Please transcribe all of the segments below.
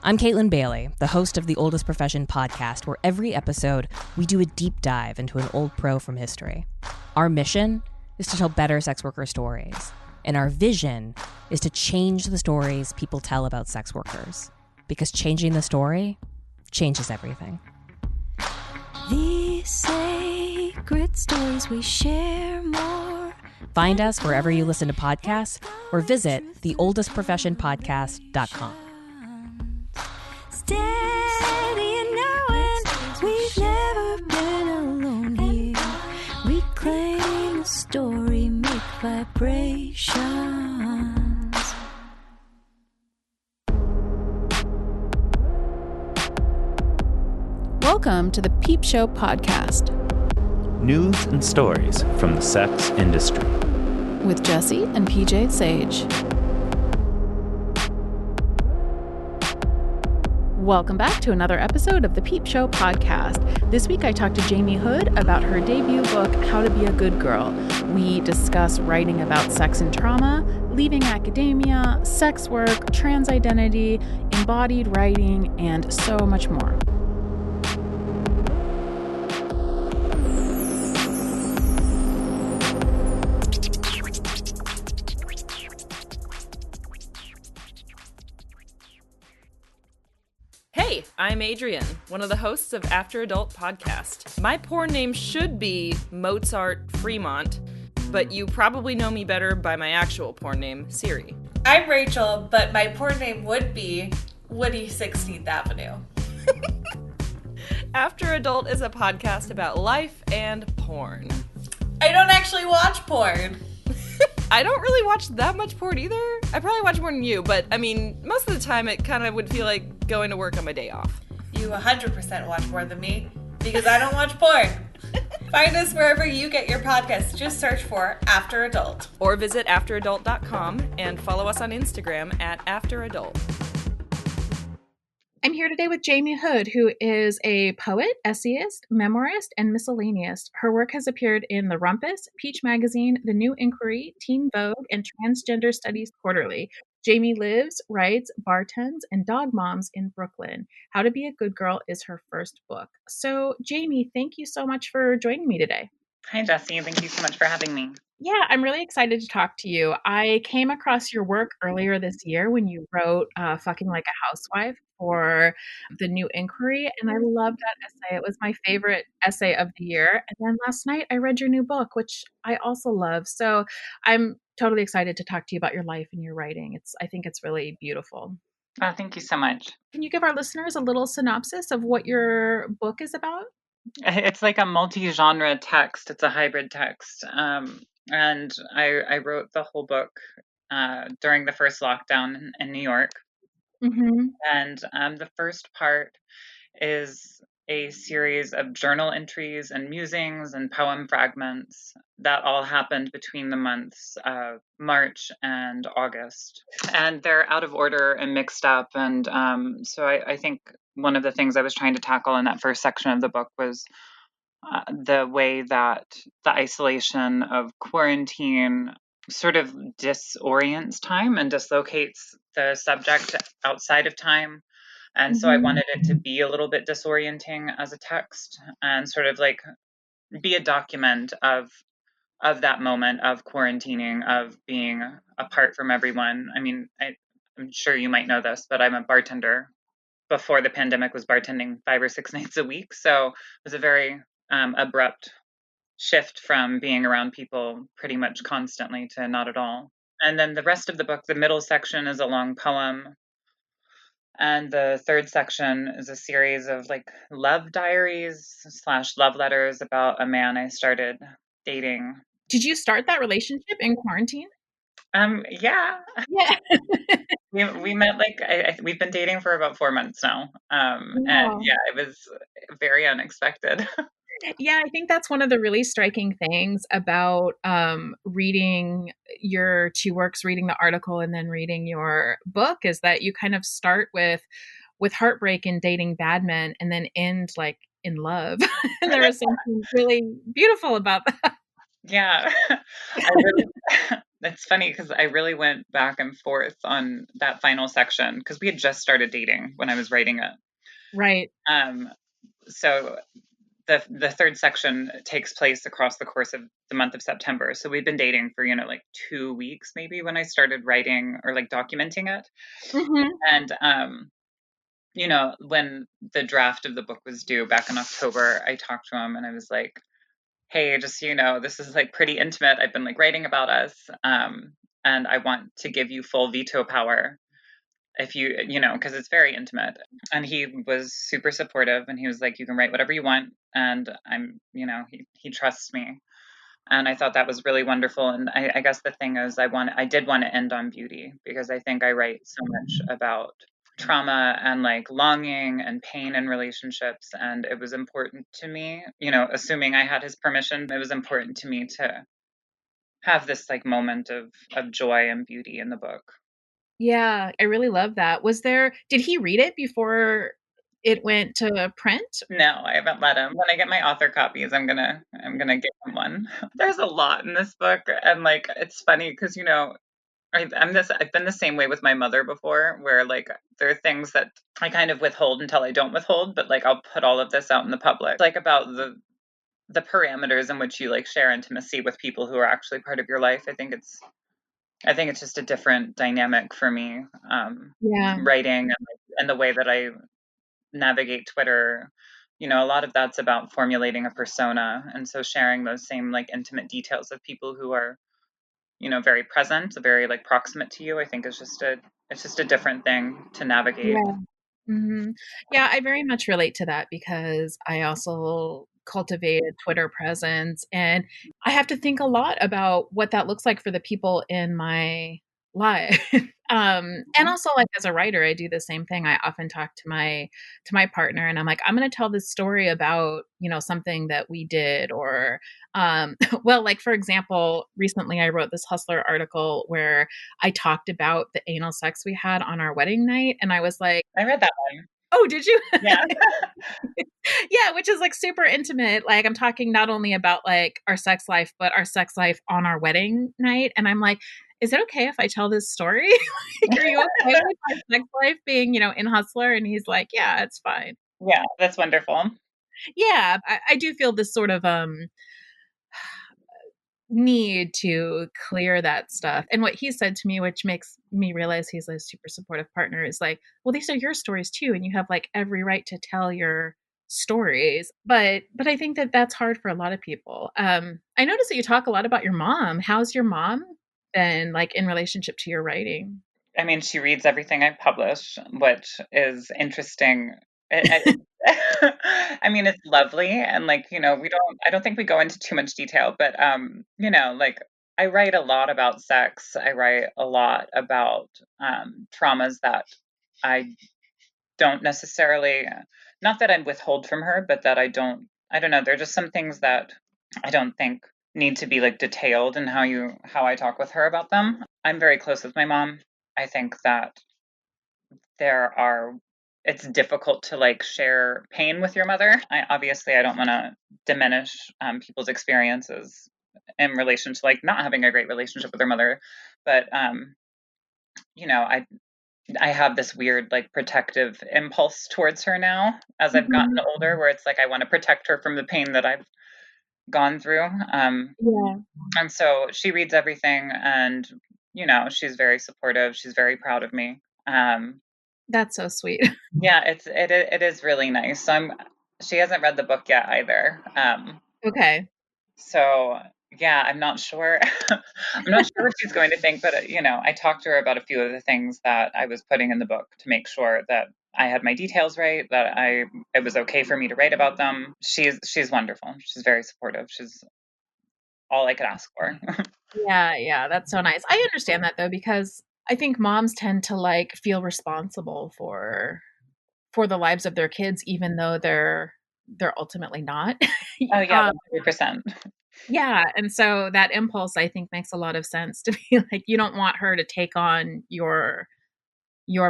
I'm Caitlin Bailey, the host of the Oldest Profession podcast, where every episode we do a deep dive into an old pro from history. Our mission is to tell better sex worker stories, and our vision is to change the stories people tell about sex workers, because changing the story changes everything. These sacred stories we share more. Find us wherever you listen to podcasts or visit theoldestprofessionpodcast.com. Steady and knowing we've never been alone here. Reclaim the story, make vibrations. Welcome to the Peep Show podcast. News and stories from the sex industry. With Jessie and PJ Sage. Welcome back to another episode of the Peep Show podcast. This week I talked to Jamie Hood about her debut book, How to Be a Good Girl. We discuss writing about sex and trauma, leaving academia, sex work, trans identity, embodied writing, and so much more. Hey, I'm Adrian, one of the hosts of After Adult Podcast. My porn name should be Mozart Fremont, but you probably know me better by my actual porn name, Siri. I'm Rachel, but my porn name would be Woody 16th Avenue. After Adult is a podcast about life and porn. I don't actually watch porn. I don't really watch that much porn either. I probably watch more than you, but I mean, most of the time it kind of would feel like going to work on my day off. You 100% watch more than me, because I don't watch porn. Find us wherever you get your podcasts. Just search for After Adult. Or visit afteradult.com and follow us on Instagram at afteradult. I'm here today with Jamie Hood, who is a poet, essayist, memoirist, and miscellaneous. Her work has appeared in The Rumpus, Peach Magazine, The New Inquiry, Teen Vogue, and Transgender Studies Quarterly. Jamie lives, writes, bartends, and dog moms in Brooklyn. How to Be a Good Girl is her first book. So, Jamie, thank you so much for joining me today. Hi, Jessie. Thank you so much for having me. Yeah, I'm really excited to talk to you. I came across your work earlier this year when you wrote Fucking Like a Housewife for The New Inquiry, and I loved that essay. It was my favorite essay of the year. And then last night I read your new book, which I also love. So I'm totally excited to talk to you about your life and your writing. I think it's really beautiful. Oh, thank you so much. Can you give our listeners a little synopsis of what your book is about? It's like a multi-genre text. It's a hybrid text. And I wrote the whole book during the first lockdown in New York. Mm-hmm. And the first part is a series of journal entries and musings and poem fragments that all happened between the months of March and August. And they're out of order and mixed up. And so I think one of the things I was trying to tackle in that first section of the book was the way that the isolation of quarantine sort of disorients time and dislocates the subject outside of time. And so I wanted it to be a little bit disorienting as a text and sort of like be a document of that moment of quarantining, of being apart from everyone. I mean, I'm sure you might know this, but I'm a bartender. Before the pandemic, was bartending 5 or 6 nights a week. So it was a very abrupt shift from being around people pretty much constantly to not at all. And then the rest of the book, the middle section is a long poem. And the third section is a series of like love diaries / love letters about a man I started dating. Did you start that relationship in quarantine? Yeah. Yeah. We met we've been dating for about 4 months now. And yeah, it was very unexpected. Yeah, I think that's one of the really striking things about reading your two works, reading the article and then reading your book, is that you kind of start with heartbreak and dating bad men and then end like in love. And there is something really beautiful about that. Yeah. it's funny because I really went back and forth on that final section because we had just started dating when I was writing it. Right. So the third section takes place across the course of the month of September. So we'd been dating for, like 2 weeks maybe when I started writing or like documenting it. Mm-hmm. And, when the draft of the book was due back in October, I talked to him and I was like, hey, just so you know, this is like pretty intimate. I've been like writing about us. And I want to give you full veto power if because it's very intimate. And he was super supportive and he was like, you can write whatever you want. And he trusts me. And I thought that was really wonderful. And I guess the thing is, I did want to end on beauty because I think I write so much about trauma and like longing and pain in relationships. And it was important to me, assuming I had his permission, it was important to me to have this like moment of joy and beauty in the book. Yeah, I really love that. Did he read it before it went to print? No, I haven't let him. When I get my author copies, I'm gonna give him one. There's a lot in this book, and like it's funny because I've been the same way with my mother before, where like there are things that I kind of withhold until I don't withhold, but like I'll put all of this out in the public, like about the parameters in which you like share intimacy with people who are actually part of your life. I think it's just a different dynamic for me, Yeah. writing and the way that I navigate Twitter. A lot of that's about formulating a persona, and so sharing those same like intimate details of people who are very present, very like proximate to you, I think it's just a different thing to navigate. Yeah. Hmm. Yeah, I very much relate to that because I also cultivate a Twitter presence and I have to think a lot about what that looks like for the people in my life. And also like as a writer, I do the same thing. I often talk to my partner and I'm like, I'm going to tell this story about, something that we did or well, like for example, recently I wrote this Hustler article where I talked about the anal sex we had on our wedding night and I was like, I read that one. oh, did you? Yeah. Yeah, which is like super intimate. Like I'm talking not only about like our sex life, but our sex life on our wedding night. And I'm like, is it okay if I tell this story? Like, are you okay with our sex life being, in Hustler? And he's like, yeah, it's fine. Yeah, that's wonderful. Yeah, I do feel this sort of need to clear that stuff. And what he said to me, which makes me realize he's a super supportive partner, is like, well, these are your stories too, and you have like every right to tell your stories. But I think that that's hard for a lot of people. I noticed that you talk a lot about your mom. How's your mom been like in relationship to your writing? I mean, she reads everything I publish, which is interesting. I mean, it's lovely. And like, I don't think we go into too much detail, but, like I write a lot about sex. I write a lot about traumas that I don't necessarily, not that I withhold from her, but that I don't know. There are just some things that I don't think need to be like detailed in how I talk with her about them. I'm very close with my mom. I think that it's difficult to like share pain with your mother. I don't want to diminish people's experiences in relation to like not having a great relationship with their mother, but I have this weird like protective impulse towards her now as I've gotten older, where it's like I want to protect her from the pain that I've gone through. Yeah. And so she reads everything, and she's very supportive. She's very proud of me. That's so sweet. Yeah, it is really nice. She hasn't read the book yet either. Okay. So yeah, I'm not sure. I'm not sure what she's going to think, but I talked to her about a few of the things that I was putting in the book to make sure that I had my details right, that it was okay for me to write about them. She's wonderful. She's very supportive. She's all I could ask for. Yeah, that's so nice. I understand that though, because I think moms tend to like feel responsible for the lives of their kids, even though they're ultimately not. Oh yeah, 100%. Yeah, and so that impulse I think makes a lot of sense to be like you don't want her to take on your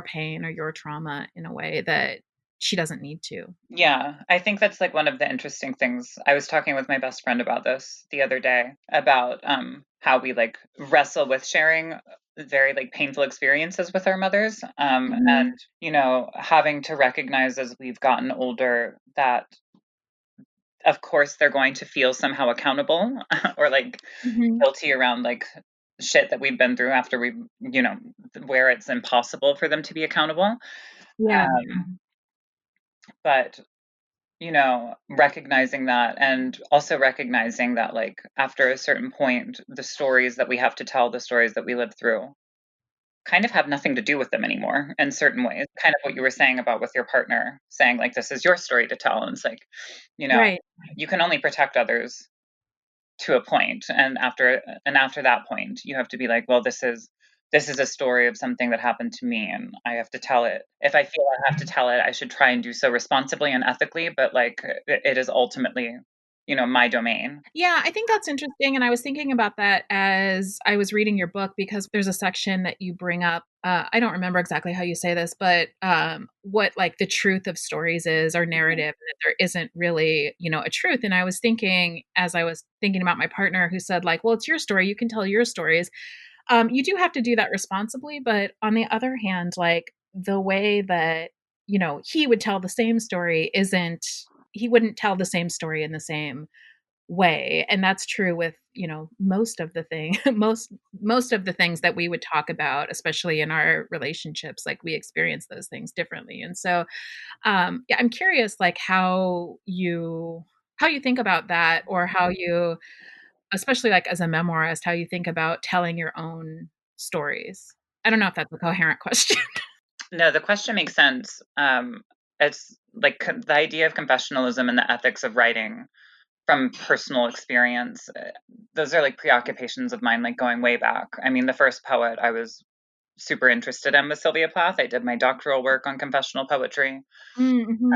pain or your trauma in a way that she doesn't need to. Yeah, I think that's like one of the interesting things. I was talking with my best friend about this the other day about how we like wrestle with sharing very like painful experiences with our mothers, and having to recognize as we've gotten older that of course they're going to feel somehow accountable or like guilty around like shit that we've been through after we where it's impossible for them to be accountable. Yeah. But recognizing that, and also recognizing that like after a certain point, the stories that we have to tell, the stories that we live through kind of have nothing to do with them anymore in certain ways. Kind of what you were saying about with your partner saying like, this is your story to tell. And it's like, Right. you can only protect others to a point. And after that point, you have to be like, well, this is a story of something that happened to me and I have to tell it. If I feel I have to tell it, I should try and do so responsibly and ethically, but like it is ultimately, my domain. Yeah, I think that's interesting. And I was thinking about that as I was reading your book, because there's a section that you bring up. I don't remember exactly how you say this, but what like the truth of stories is, or narrative, and that there isn't really, a truth. And I was thinking, as I was thinking about my partner who said like, well, it's your story, you can tell your stories. You do have to do that responsibly. But on the other hand, like the way that, he would tell the same story he wouldn't tell the same story in the same way. And that's true with, most of the thing, most of the things that we would talk about, especially in our relationships, like we experience those things differently. And so, yeah, I'm curious, like how you think about that, or how you, especially like as a memoirist, how you think about telling your own stories. I don't know if that's a coherent question. No, the question makes sense. It's like the idea of confessionalism and the ethics of writing from personal experience. Those are like preoccupations of mine, like going way back. I mean, the first poet I was super interested in was Sylvia Plath. I did my doctoral work on confessional poetry. Mm-hmm.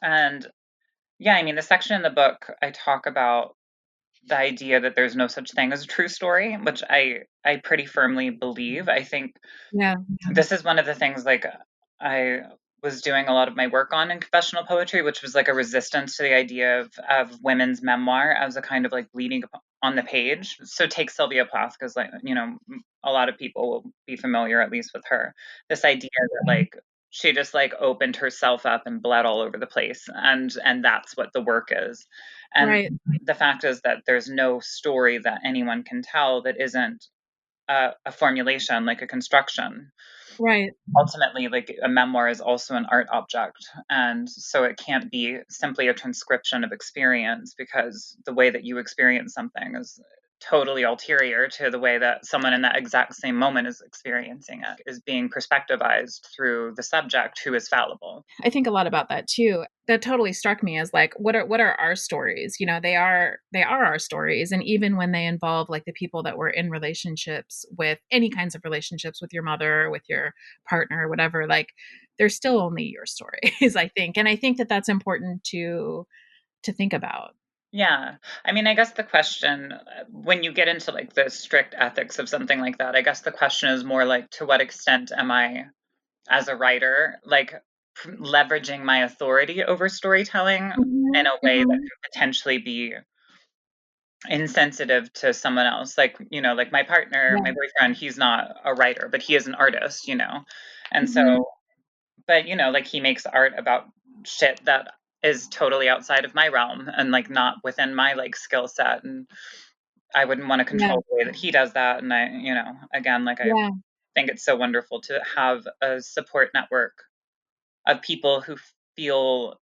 And yeah, I mean, the section in the book, I talk about the idea that there's no such thing as a true story, which I pretty firmly believe. I think Yeah. this is one of the things like I was doing a lot of my work on in confessional poetry, which was like a resistance to the idea of women's memoir as a kind of like bleeding on the page. So take Sylvia Plath, because like, a lot of people will be familiar at least with her. This idea that like she just like opened herself up and bled all over the place, and that's what the work is. And Right. the fact is that there's no story that anyone can tell that isn't a formulation, like a construction. Right. Ultimately, like a memoir is also an art object, and so it can't be simply a transcription of experience, because the way that you experience something is totally ulterior to the way that someone in that exact same moment is experiencing it, is being perspectivized through the subject who is fallible. I think a lot about that too. That totally struck me as like, what are our stories? They are our stories. And even when they involve like the people that we're in relationships with, any kinds of relationships with your mother, with your partner, whatever, like they're still only your stories, I think. And I think that that's important to think about. Yeah. I mean, I guess the question, when you get into like the strict ethics of something like that, I guess the question is more like, to what extent am I, as a writer, like leveraging my authority over storytelling in a way that could potentially be insensitive to someone else? Like, like my partner, my boyfriend, he's not a writer, but he is an artist, and so, but like he makes art about shit that is totally outside of my realm and like not within my like skill set, and I wouldn't want to Yeah. control the way that he does that. And I, again, like I Yeah. think it's so wonderful to have a support network of people who feel,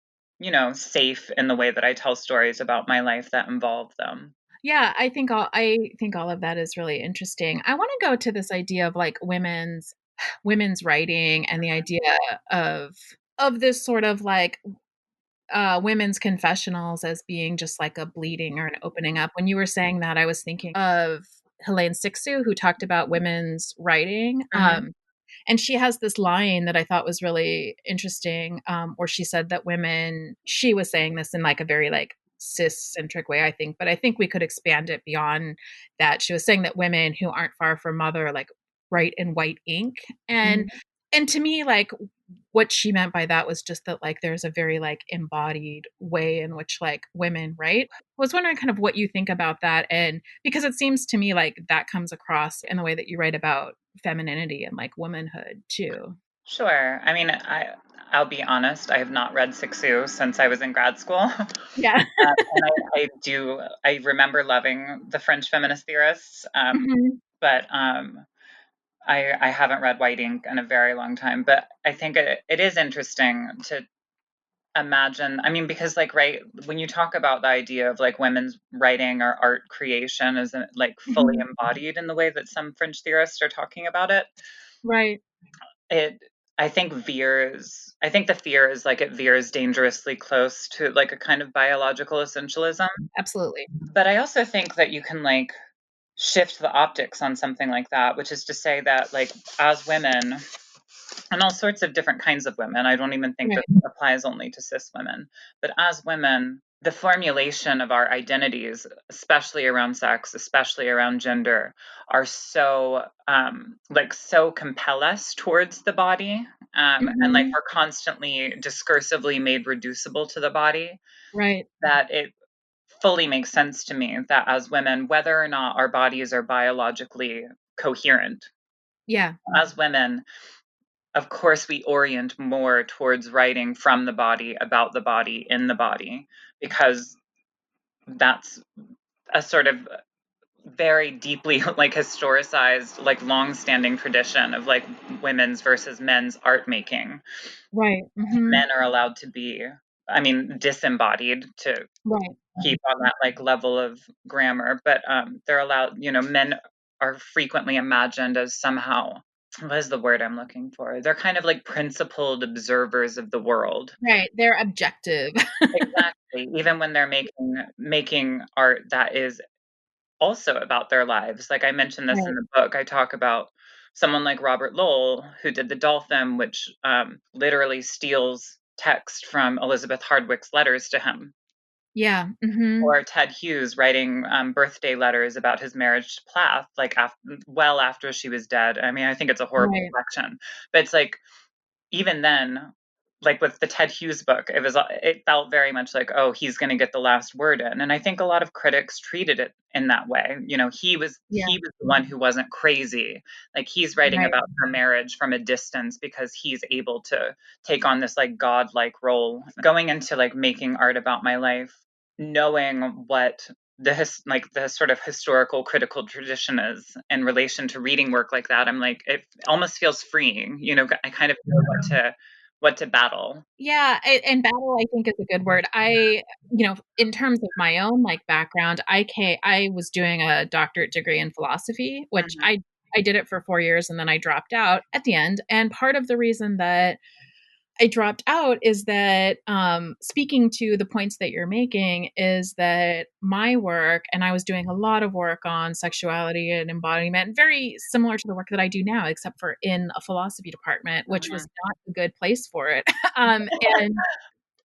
safe in the way that I tell stories about my life that involve them. Yeah, I think all of that is really interesting. I want to go to this idea of like women's writing, and the idea of this sort of like women's confessionals as being just like a bleeding or an opening up. When you were saying that, I was thinking of Helene Sixu, who talked about women's writing. And she has this line that I thought was really interesting, where she said that she was saying this in like a very like cis-centric way, I think, but I think we could expand it beyond that. She was saying that women who aren't far from mother like write in white ink. And to me, like what she meant by that was just that like there's a very like embodied way in which like women write. I was wondering kind of what you think about that, and because it seems to me like that comes across in the way that you write about femininity and like womanhood too. Sure. I mean, I'll be honest, I have not read Cixous since I was in grad school. Yeah. I remember loving the French feminist theorists, Mhm. but I haven't read White Ink in a very long time. But I think it is interesting to imagine, I mean, because like, right, when you talk about the idea of like women's writing or art creation isn't like fully Mhm. embodied in the way that some French theorists are talking about it, Right. it I think the fear is like it veers dangerously close to like a kind of biological essentialism. Absolutely. But I also think that you can like shift the optics on something like that, which is to say that like as women, and all sorts of different kinds of women, I don't even think Right. that applies only to cis women, but as women, the formulation of our identities, especially around sex, especially around gender, are so so compel us towards the body, and like Mhm. we're constantly discursively made reducible to the body, Right. that it fully makes sense to me that as women, whether or not our bodies are biologically coherent, Yeah. as women, of course, we orient more towards writing from the body, about the body, in the body, because that's a sort of very deeply like historicized, like long-standing tradition of like women's versus men's art making. Right. Mhm. Men are allowed to be, I mean, disembodied to Right. keep on that like level of grammar, but they're allowed, men are frequently imagined as somehow, what is the word I'm looking for? They're kind of like principled observers of the world. Right. They're objective. Exactly. Even when they're making art that is also about their lives. Like I mentioned this in Right. the book, I talk about someone like Robert Lowell, who did the Dolphin, which literally steals text from Elizabeth Hardwick's letters to him, Yeah. Mhm. or Ted Hughes writing birthday letters about his marriage to Plath, like well after she was dead. I mean, I think it's a horrible Right. reflection, but it's like even then, like with the Ted Hughes book, it felt very much like, oh, he's going to get the last word in, and I think a lot of critics treated it in that way. Yeah. He was the one who wasn't crazy. Like he's writing Right. about her marriage from a distance because he's able to take on this like godlike role. Going into like making art about my life, knowing what the sort of historical critical tradition is in relation to reading work like that, I'm like, it almost feels freeing. I kind of know what to battle. Yeah, and battle I think is a good word. In terms of my own like background, I was doing a doctorate degree in philosophy, which Mhm. I did it for 4 years and then I dropped out at the end. And part of the reason that I dropped out is that, speaking to the points that you're making, is that my work, and I was doing a lot of work on sexuality and embodiment, very similar to the work that I do now, except for in a philosophy department, which was Mhm. not a good place for it. And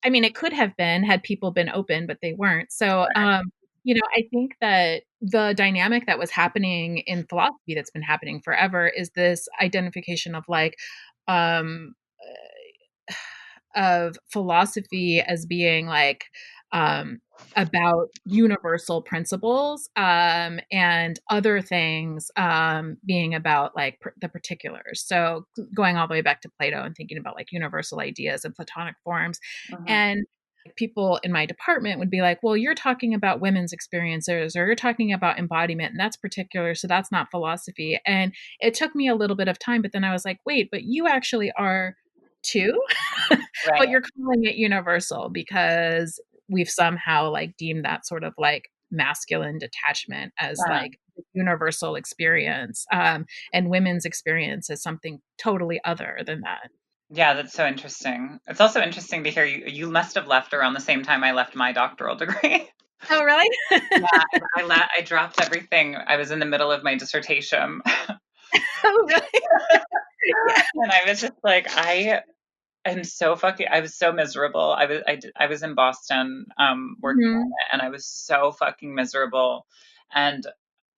I mean, it could have been had people been open, but they weren't. So, I think that the dynamic that was happening in philosophy that's been happening forever is this identification of like, um, of philosophy as being like um, about universal principles, and other things being about like the particulars. So going all the way back to Plato and thinking about like universal ideas and Platonic forms. Mhm. And people in my department would be like, well, you're talking about women's experiences or you're talking about embodiment and that's particular, so that's not philosophy. And it took me a little bit of time, but then I was like, wait, but you actually are too. Right. But you're calling it universal because we've somehow like deemed that sort of like masculine detachment as Yeah. like universal experience, and women's experience as something totally other than that. Yeah, that's so interesting. It's also interesting to hear you must have left around the same time I left my doctoral degree. Oh, really? Yeah, I dropped everything. I was in the middle of my dissertation. Oh, really? Yeah. And I was just like, I was so miserable. I was in Boston working on Mhm. it, and I was so fucking miserable. And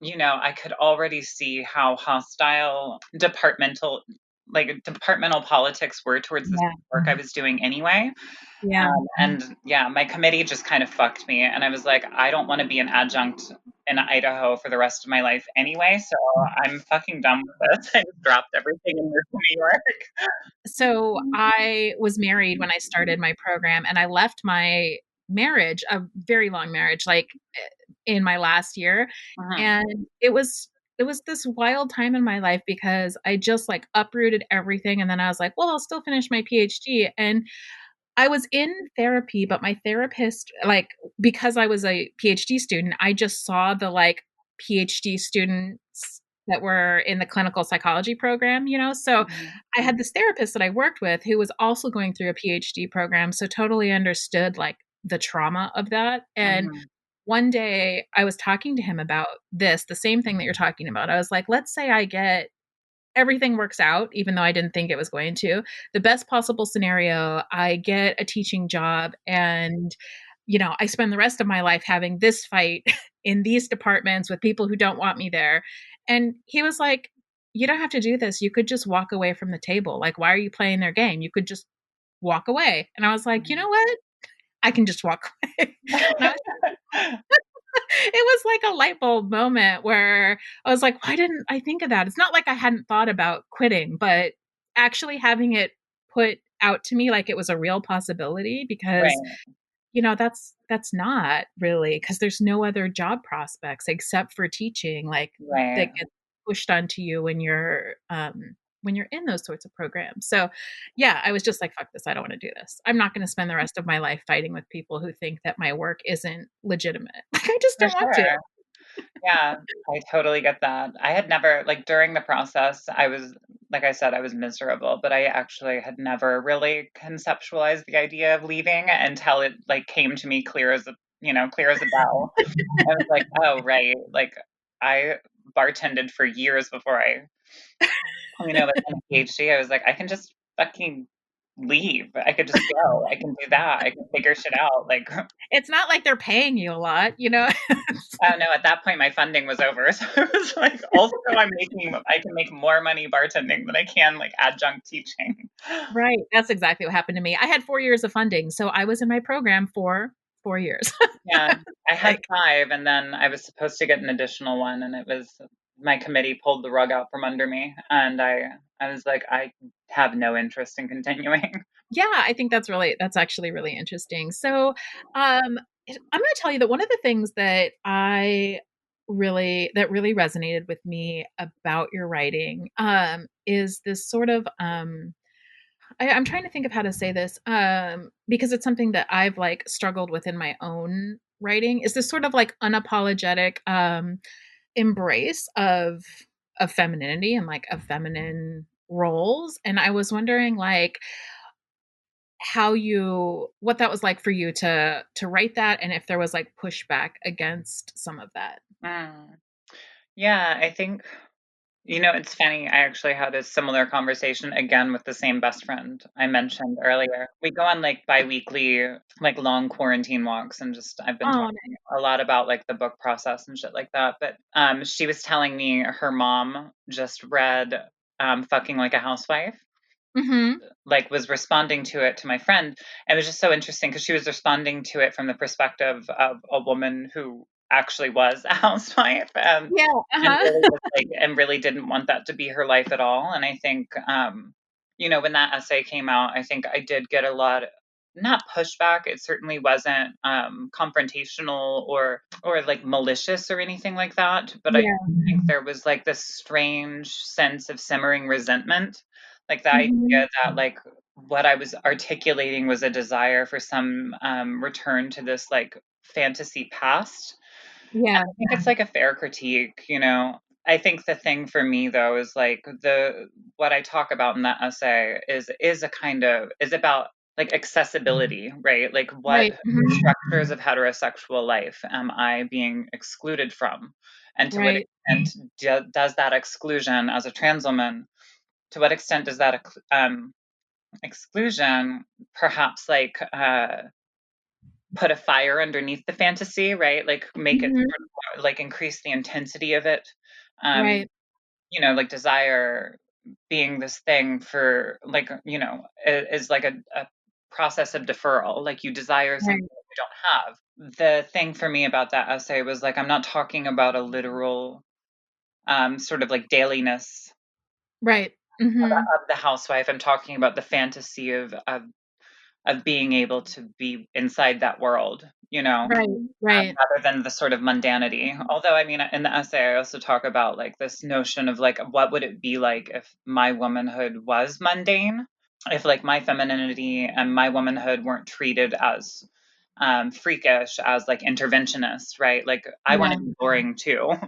I could already see how hostile departmental like departmental politics were towards this Yeah. work I was doing anyway. Yeah. And yeah, my committee just kind of fucked me. And I was like, I don't want to be an adjunct in Idaho for the rest of my life anyway. So I'm fucking done with this. I just dropped everything and moved to New York. So I was married when I started my program, and I left my marriage, a very long marriage, like in my last year. And it was this wild time in my life because I just like uprooted everything. And then I was like, well, I'll still finish my PhD. And I was in therapy, but my therapist, like, because I was a PhD student, I just saw the like PhD students that were in the clinical psychology program, you know? So I had this therapist that I worked with who was also going through a PhD program. So totally understood like the trauma of that. And one day I was talking to him about this, the same thing that you're talking about. I was like, let's say I get everything works out, even though I didn't think it was going to. The best possible scenario, I get a teaching job and, you know, I spend the rest of my life having this fight in these departments with people who don't want me there. And he was like, you don't have to do this. You could just walk away from the table. Like, why are you playing their game? You could just walk away. And I was like, you know what? I can just walk away. It was like a light bulb moment where I was like, why didn't I think of that? It's not like I hadn't thought about quitting, but actually having it put out to me like it was a real possibility because you know that's not really because there's no other job prospects except for teaching like that gets pushed onto you when you're in those sorts of programs. So yeah, I was just like, fuck this, I don't want to do this. I'm not going to spend the rest of my life fighting with people who think that my work isn't legitimate. Like I just don't want to. Yeah, I totally get that. I had never, like during the process, I was, like I said, I was miserable, but I actually had never really conceptualized the idea of leaving until it like came to me clear as a, clear as a bell. I was like, oh, right. Like I bartended for years before I, like a PhD. I was like, I can just fucking leave. I could just go. I can do that. I can figure shit out. Like it's not like they're paying you a lot, you know? I don't know. At that point, my funding was over. So it was like, also I can make more money bartending than I can like adjunct teaching. Right. That's exactly what happened to me. I had 4 years of funding. So I was in my program for 4 years. Yeah. I had 5 and then I was supposed to get an additional one and it was my committee pulled the rug out from under me and I was like, I have no interest in continuing. Yeah, I think that's actually really interesting. So, I'm going to tell you that one of the things that really resonated with me about your writing, is this sort of, I'm trying to think of how to say this, because it's something that I've like struggled with in my own writing, is this sort of like unapologetic, embrace of femininity and like of feminine roles. And I was wondering like what that was like for you to write that and if there was like pushback against some of that. Yeah, I think it's funny. I actually had a similar conversation again with the same best friend I mentioned earlier. We go on like bi-weekly, like long quarantine walks and just, I've been talking a lot about like the book process and shit like that. But she was telling me her mom just read Fucking Like a Housewife. Like was responding to it to my friend. And it was just so interesting because she was responding to it from the perspective of a woman who actually was a housewife and really didn't want that to be her life at all. And I think, when that essay came out, I think I did get a lot, not pushback. It certainly wasn't confrontational or like malicious or anything like that. But I think there was like this strange sense of simmering resentment, like the idea that like what I was articulating was a desire for some return to this like fantasy past. Yeah. And I think it's like a fair critique, I think the thing for me though is like what I talk about in that essay is about like accessibility, right? Like what structures of heterosexual life am I being excluded from? And to what extent does that exclusion as a trans woman, to what extent does that exclusion perhaps like put a fire underneath the fantasy, right? Like make it sort of like increase the intensity of it. Like desire being this thing for like, is like a process of deferral. Like you desire something Right. you don't have. The thing for me about that essay was like, I'm not talking about a literal sort of like dailiness Right. Mm-hmm. of the housewife. I'm talking about the fantasy of being able to be inside that world, Right. Right. rather than the sort of mundanity. Although, I mean, in the essay, I also talk about like this notion of like, what would it be like if my womanhood was mundane? If like my femininity and my womanhood weren't treated as freakish, as like interventionist, right? Like I want Yeah. to be boring too, you know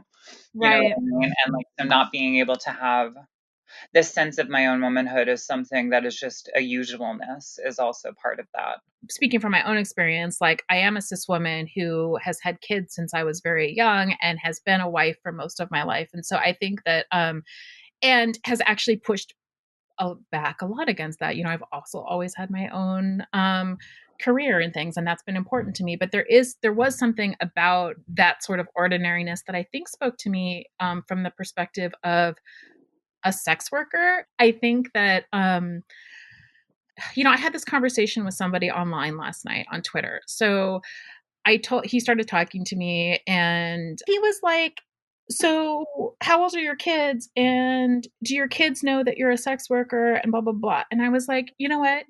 Right. what I mean? And like so not being able to have this sense of my own womanhood is something that is just a usualness is also part of that. Speaking from my own experience, like I am a cis woman who has had kids since I was very young and has been a wife for most of my life. And so I think that, and has actually pushed back a lot against that. I've also always had my own career and things, and that's been important to me. But there was something about that sort of ordinariness that I think spoke to me from the perspective of a sex worker. I think that I had this conversation with somebody online last night on Twitter. So he started talking to me and he was like, so how old are your kids? And do your kids know that you're a sex worker and blah, blah, blah. And I was like, you know what?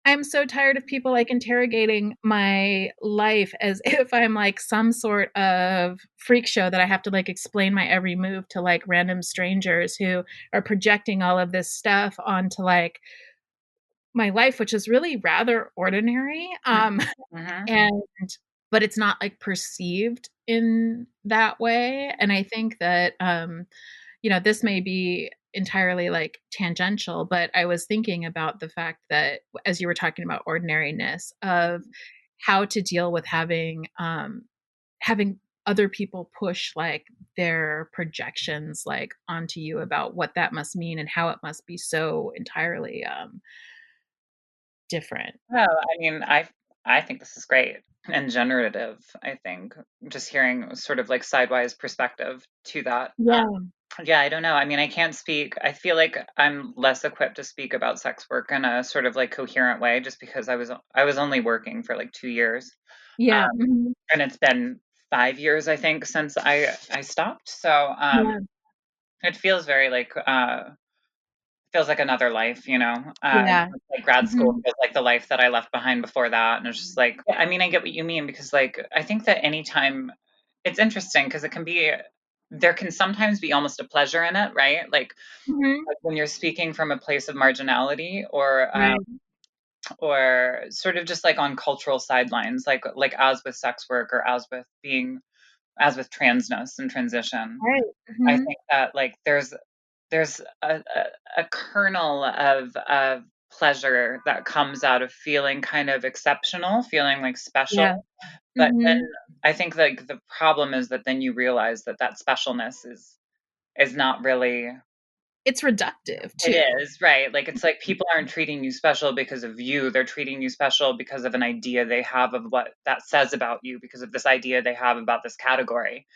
I'm so tired of people like interrogating my life as if I'm like some sort of freak show that I have to like explain my every move to like random strangers who are projecting all of this stuff onto like my life, which is really rather ordinary. Mm-hmm. And but it's not like perceived in that way. And I think that this may be entirely like tangential, but I was thinking about the fact that as you were talking about ordinariness of how to deal with having other people push like their projections like onto you about what that must mean and how it must be so entirely different. Oh, I mean, I think this is great and generative. I think just hearing sort of like sidewise perspective to that. Yeah. Yeah, I don't know. I mean, I can't speak. I feel like I'm less equipped to speak about sex work in a sort of like coherent way, just because I was only working for like 2 years, Yeah. um, Mhm. and it's been 5 years I think since I stopped. So Yeah. it feels like another life, Yeah. like grad school Mhm. feels like the life that I left behind before that. And it's just like, I mean, I get what you mean because like, I think that anytime it's interesting because there can sometimes be almost a pleasure in it, right? Mhm. Like when you're speaking from a place of marginality Right. or sort of just like on cultural sidelines, like as with sex work or as with transness and transition. Right. I Mhm. think that like there's a kernel of pleasure that comes out of feeling kind of exceptional, feeling like Yeah. special. But then Mhm. I think like the problem is that then you realize that that specialness is not really. It's reductive It too. is right. Like it's like people aren't treating you special because of you. They're treating you special because of an idea they have of what that says about you, because of this idea they have about this category.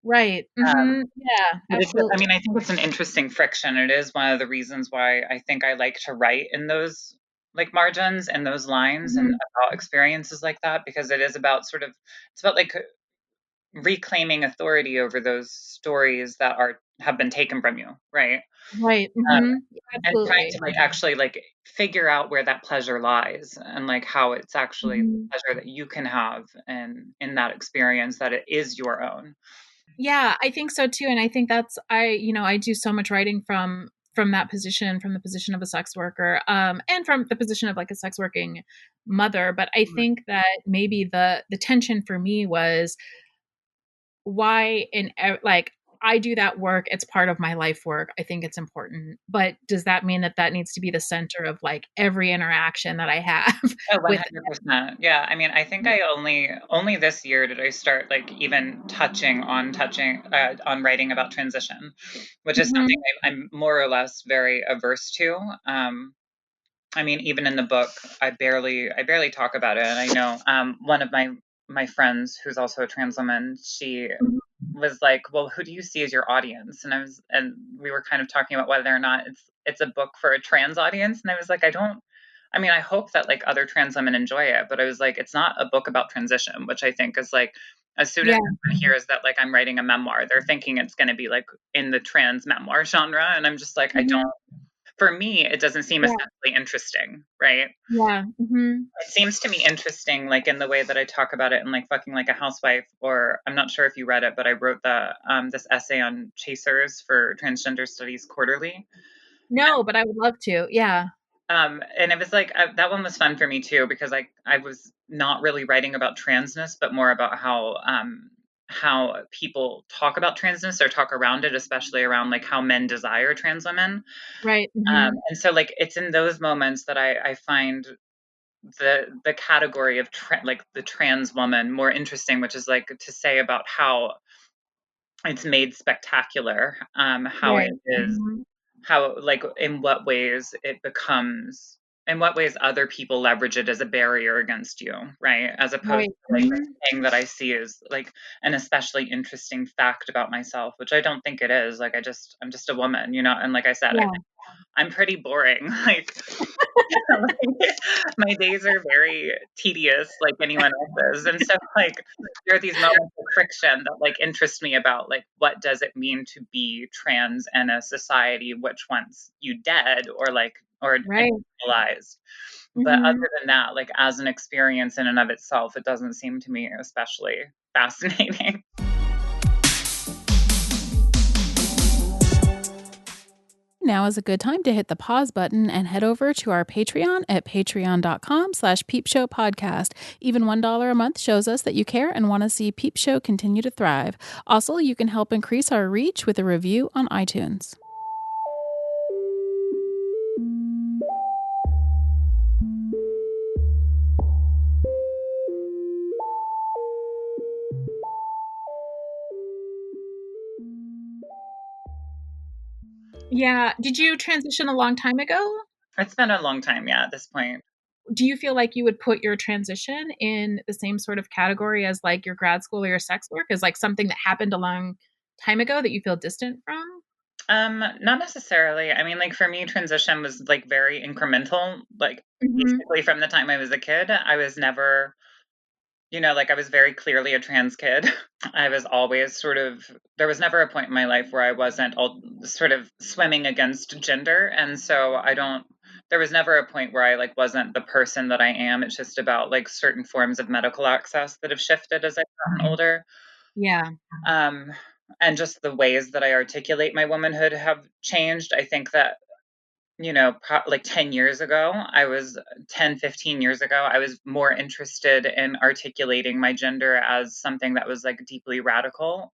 Right. Um, Mhm. Yeah, But I absolutely. mean, I think it's an interesting friction. It is one of the reasons why I think I like to write in those like margins and those lines and Mhm. about experiences like that, because it is about it's about like reclaiming authority over those stories that have been taken from you, right? Right. Um, Mhm. and trying Absolutely. to like actually like figure out where that pleasure lies and like how it's actually the Mhm. pleasure that you can have and in that experience that it is your own. Yeah, I think so too, and I think I do so much writing from that position, from the position of a sex worker, and from the position of like a sex working mother. But I think that maybe the tension for me was why like I do that work, it's part of my life work, I think it's important, but does that mean that that needs to be the center of like every interaction that I have Oh, with 100%. Yeah. I mean, I think I only this year did I start like even touching on writing about transition, which is something Mhm. I'm more or less very averse to. I mean, even in the book, I barely talk about it. And I know one of my friends who's also a trans woman, she Mhm. was like, well, who do you see as your audience? And we were kind of talking about whether or not it's a book for a trans audience. And I was like, I hope that like other trans women enjoy it, but I was like, it's not a book about transition, which I think is like, as soon as someone hears that like I'm writing a memoir, they're thinking it's going to be like in the trans memoir genre. And I'm just like, for me, it doesn't seem especially interesting, right? Yeah. It seems to me interesting, like in the way that I talk about it in like Fucking Like a Housewife, or I'm not sure if you read it, but I wrote this essay on chasers for Transgender Studies Quarterly. No, but I would love to. Yeah. And it was like that one was fun for me too, because I was not really writing about transness, but more about how people talk about transness or talk around it, especially around like how men desire trans women. Right. And so like it's in those moments that I find the category of like the trans woman more interesting, which is like to say about how it's made spectacular, how Right. it is, how like in what ways other people leverage it as a barrier against you, right? As opposed to like the thing that I see is like an especially interesting fact about myself, which I don't think it is. Like I'm just a woman, you know, and like I said, I'm pretty boring. Like my days are very tedious, like anyone else's. And so like there are these moments of friction that like interest me about like what does it mean to be trans in a society which wants you dead or individualized. But other than that, like as an experience in and of itself, it doesn't seem to me especially fascinating. Now is a good time to hit the pause button and head over to our Patreon at patreon.com/peepshowpodcast. Even $1 a month shows us that you care and want to see Peep Show continue to thrive. Also, you can help increase our reach with a review on iTunes. Yeah. Did you transition a long time ago? It's been a long time, at this point. Do you feel like you would put your transition in the same sort of category as like your grad school or your sex work, as like something that happened a long time ago that you feel distant from? Not necessarily. I mean, like for me, transition was like very incremental. Like basically from the time I was a kid, I was never, like I was very clearly a trans kid. I was always there was never a point in my life where I wasn't all sort of swimming against gender. And so there was never a point where I like wasn't the person that I am. It's just about like certain forms of medical access that have shifted as I've gotten older. Yeah. And just the ways that I articulate my womanhood have changed. I think that, like 10 years ago, 15 years ago, I was more interested in articulating my gender as something that was like deeply radical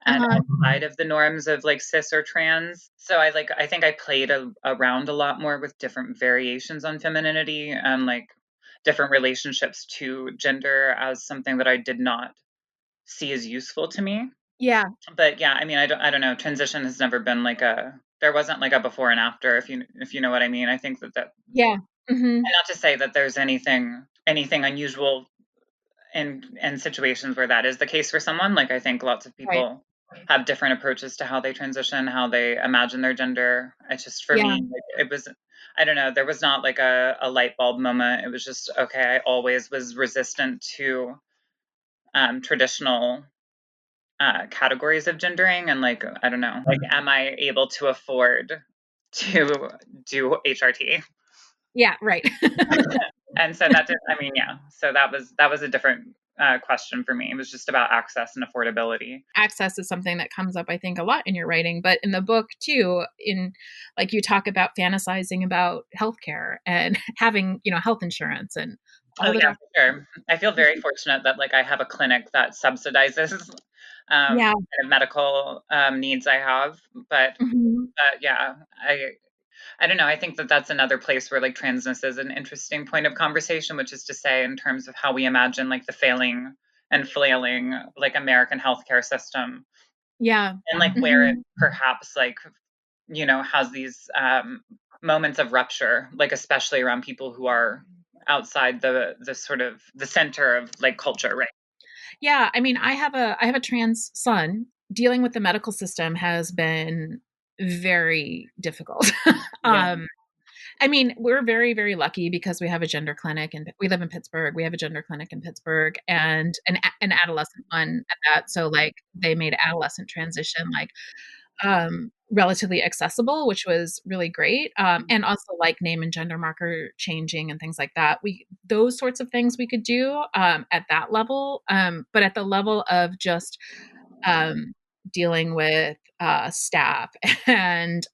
and outside of the norms of like cis or trans. So I think I played around a lot more with different variations on femininity and like different relationships to gender as something that I did not see as useful to me. Yeah. But yeah, I mean, I don't know. Transition has never been there wasn't like a before and after, if you know what I mean. I think that yeah. And not to say that there's anything unusual in situations where that is the case for someone. Like I think lots of people have different approaches to how they transition, how they imagine their gender. It's just for me, it was, I don't know, there was not like a light bulb moment. It was just, okay, I always was resistant to traditional categories of gendering, and like I don't know, like am I able to afford to do HRT? Yeah, right. And so that did, so that was a different question for me. It was just about access and affordability. Access is something that comes up, I think, a lot in your writing, but in the book too, in like you talk about fantasizing about healthcare and having, health insurance and all for sure. I feel very fortunate that like I have a clinic that subsidizes kind of medical needs I have, but yeah, I don't know. I think that that's another place where like transness is an interesting point of conversation, which is to say in terms of how we imagine like the failing and flailing like American healthcare system. Yeah. And like where it perhaps like, has these moments of rupture, like especially around people who are outside the sort of the center of like culture, right? Yeah, I mean, I have a trans son dealing with the medical system has been very difficult. Yeah. I mean, we're very, very lucky because we have a gender clinic and we live in Pittsburgh. We have a gender clinic in Pittsburgh and an adolescent one at that. So like they made adolescent transition like relatively accessible, which was really great. And also like name and gender marker changing and things like that. Those sorts of things we could do at that level. But at the level of just dealing with staff and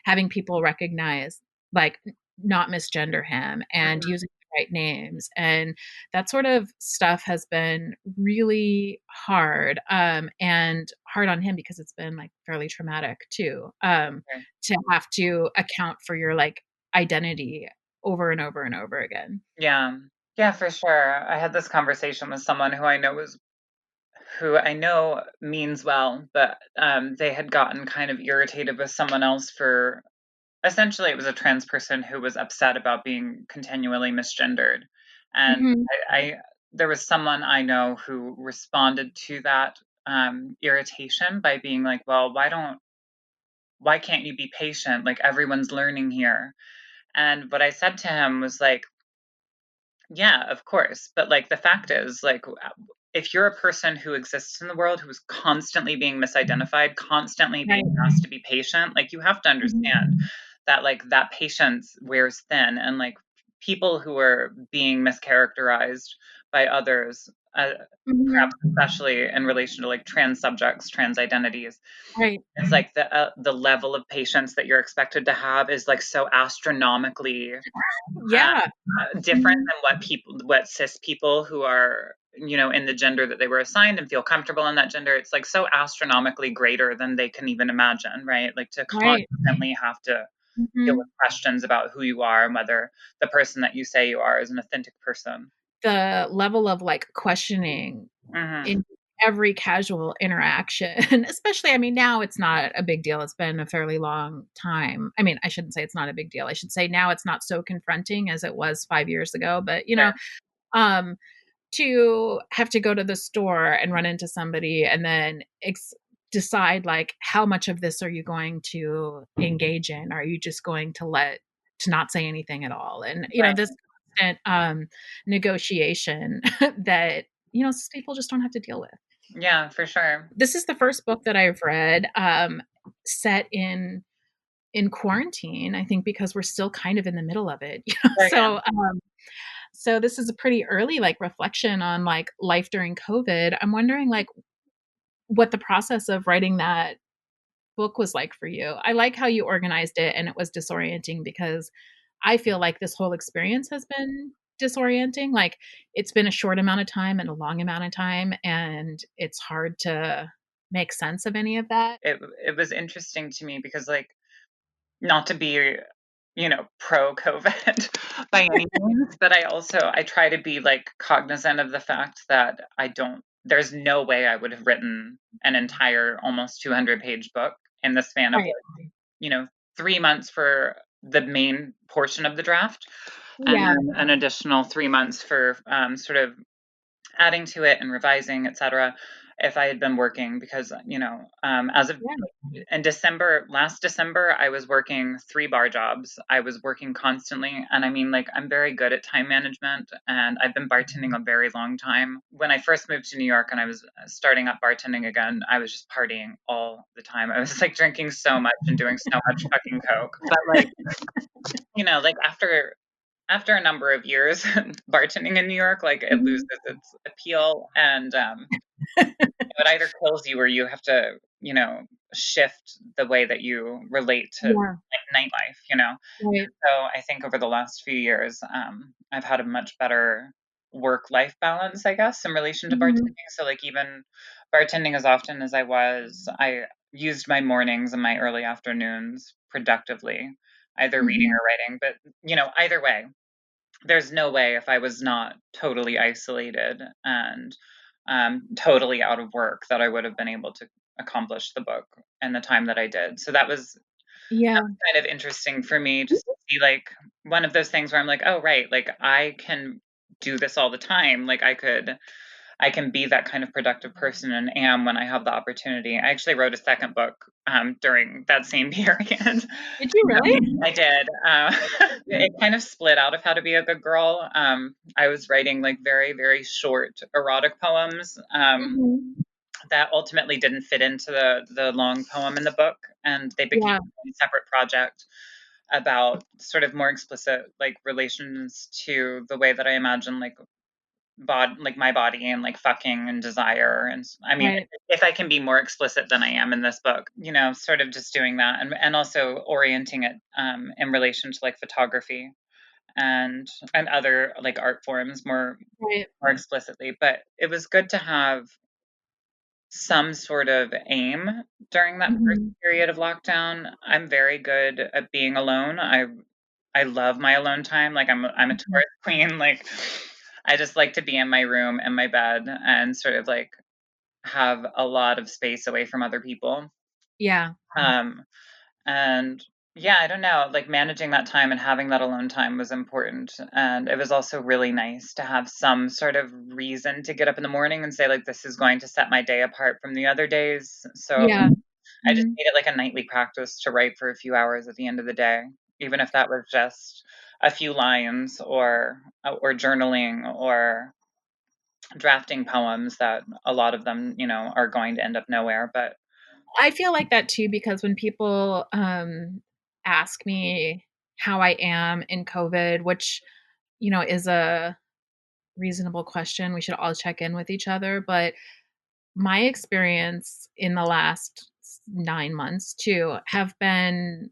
having people recognize, like, not misgender him and Mhm. using the right names. And that sort of stuff has been really hard and hard on him because it's been like fairly traumatic too, Okay. to have to account for your like identity over and over and over again. Yeah. Yeah, for sure. I had this conversation with someone who I know means well, but they had gotten kind of irritated with someone else for essentially it was a trans person who was upset about being continually misgendered. And Mhm. I there was someone I know who responded to that irritation by being like, well, why can't you be patient? Like everyone's learning here. And what I said to him was like, yeah, of course. But like the fact is, like, if you're a person who exists in the world who is constantly being misidentified, constantly Right. being asked to be patient, like you have to understand Mhm. that like that patience wears thin, and like people who are being mischaracterized by others, Mhm. perhaps especially in relation to like trans subjects, trans identities, Right. it's like the level of patience that you're expected to have is like so astronomically Yeah. different Mhm. than what cis people who are in the gender that they were assigned and feel comfortable in that gender. It's like so astronomically greater than they can even imagine, right? Like to Right. constantly have to deal with Mhm. questions about who you are and whether the person that you say you are is an authentic person. The level of like questioning Hmm. in every casual interaction, especially, I mean, now it's not a big deal. It's been a fairly long time. I mean, I shouldn't say it's not a big deal. I should say now it's not so confronting as it was 5 years ago. But, Sure. um, to have to go to the store and run into somebody and then decide like how much of this are you going to engage in, are you just going to not say anything at all, and Right. this constant negotiation that people just don't have to deal with. Yeah, for sure. This is the first book that I've read set in quarantine, I think, because we're still kind of in the middle of it. Right, yeah. So this is a pretty early like reflection on like life during COVID. I'm wondering like what the process of writing that book was like for you. I like how you organized it and it was disorienting because I feel like this whole experience has been disorienting. Like it's been a short amount of time and a long amount of time, and it's hard to make sense of any of that. It was interesting to me because like not to be pro COVID by any means, but I try to be like cognizant of the fact that there's no way I would have written an entire almost 200-page book in the span of Right. like, 3 months for the main portion of the draft, and Yeah. then an additional 3 months for sort of adding to it and revising, etc. If I had been working, because as of Yeah. in last December, I was working 3 bar jobs. I was working constantly, and I mean, like, I'm very good at time management, and I've been bartending a very long time. When I first moved to New York and I was starting up bartending again, I was just partying all the time. I was like drinking so much and doing so much fucking coke, but like, like after a number of years bartending in New York, like it loses Mhm. its appeal, and it either kills you or you have to, shift the way that you relate to Yeah. like nightlife. Right. So I think over the last few years, I've had a much better work-life balance, I guess, in relation to Mhm. bartending. So like even bartending as often as I used my mornings and my early afternoons productively, either reading Mhm. or writing. But either way, there's no way if I was not totally isolated and totally out of work that I would have been able to accomplish the book in the time that I did. So Yeah. kind of interesting for me just to see like one of those things where I'm like, oh right, like I can do this all the time. Like I can be that kind of productive person and am when I have the opportunity. I actually wrote a second book during that same period. Did you really? I did. It kind of split out of How to Be a Good Girl. I was writing like very, very short erotic poems that ultimately didn't fit into the long poem in the book, and they became a separate project about sort of more explicit like relations to the way that I imagine like my body and like fucking and desire. And I mean, if I can be more explicit than I am in this book, you know, sort of just doing that, and also orienting it in relation to like photography and other like art forms more explicitly. But it was good to have some sort of aim during that first period of lockdown. I'm very good at being alone. I love my alone time. Like I'm a Taurus queen. Like I just like to be in my room and my bed and sort of like have a lot of space away from other people. Yeah. And yeah, I don't know, like managing that time and having that alone time was important. And it was also really nice to have some sort of reason to get up in the morning and say like, this is going to set my day apart from the other days. So I just made it like a nightly practice to write for a few hours at the end of the day, even if that was just a few lines or journaling or drafting poems that a lot of them, you know, are going to end up nowhere. But I feel like that too, because when people ask me how I am in COVID, which, you know, is a reasonable question, we should all check in with each other. But my experience in the last 9 months too have been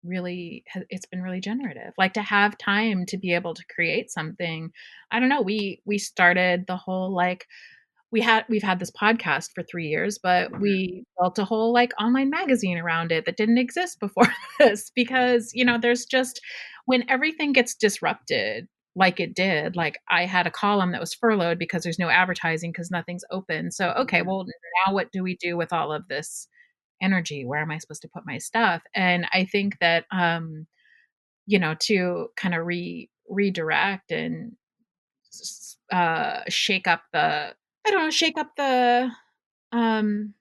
it's been really generative. Like to have time to be able to create something. I don't know. We started the whole like we've had this podcast for 3 years, but we built a whole like online magazine around it that didn't exist before this, because, you know, there's just when everything gets disrupted like it did, like I had a column that was furloughed because there's no advertising because nothing's open. So, okay, well, now what do we do with all of this energy? Where am I supposed to put my stuff? And I think that, you know, to kind of redirect and shake up the um,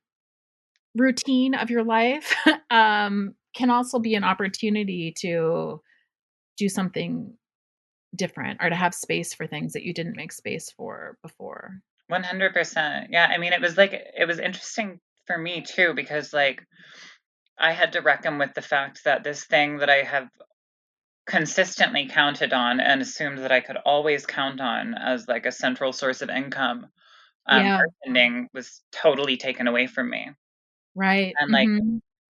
routine of your life can also be an opportunity to do something different or to have space for things that you didn't make space for before. 100%. Yeah. I mean, it was interesting for me too, because like I had to reckon with the fact that this thing that I have consistently counted on and assumed that I could always count on as like a central source of income, bartending was totally taken away from me. Right.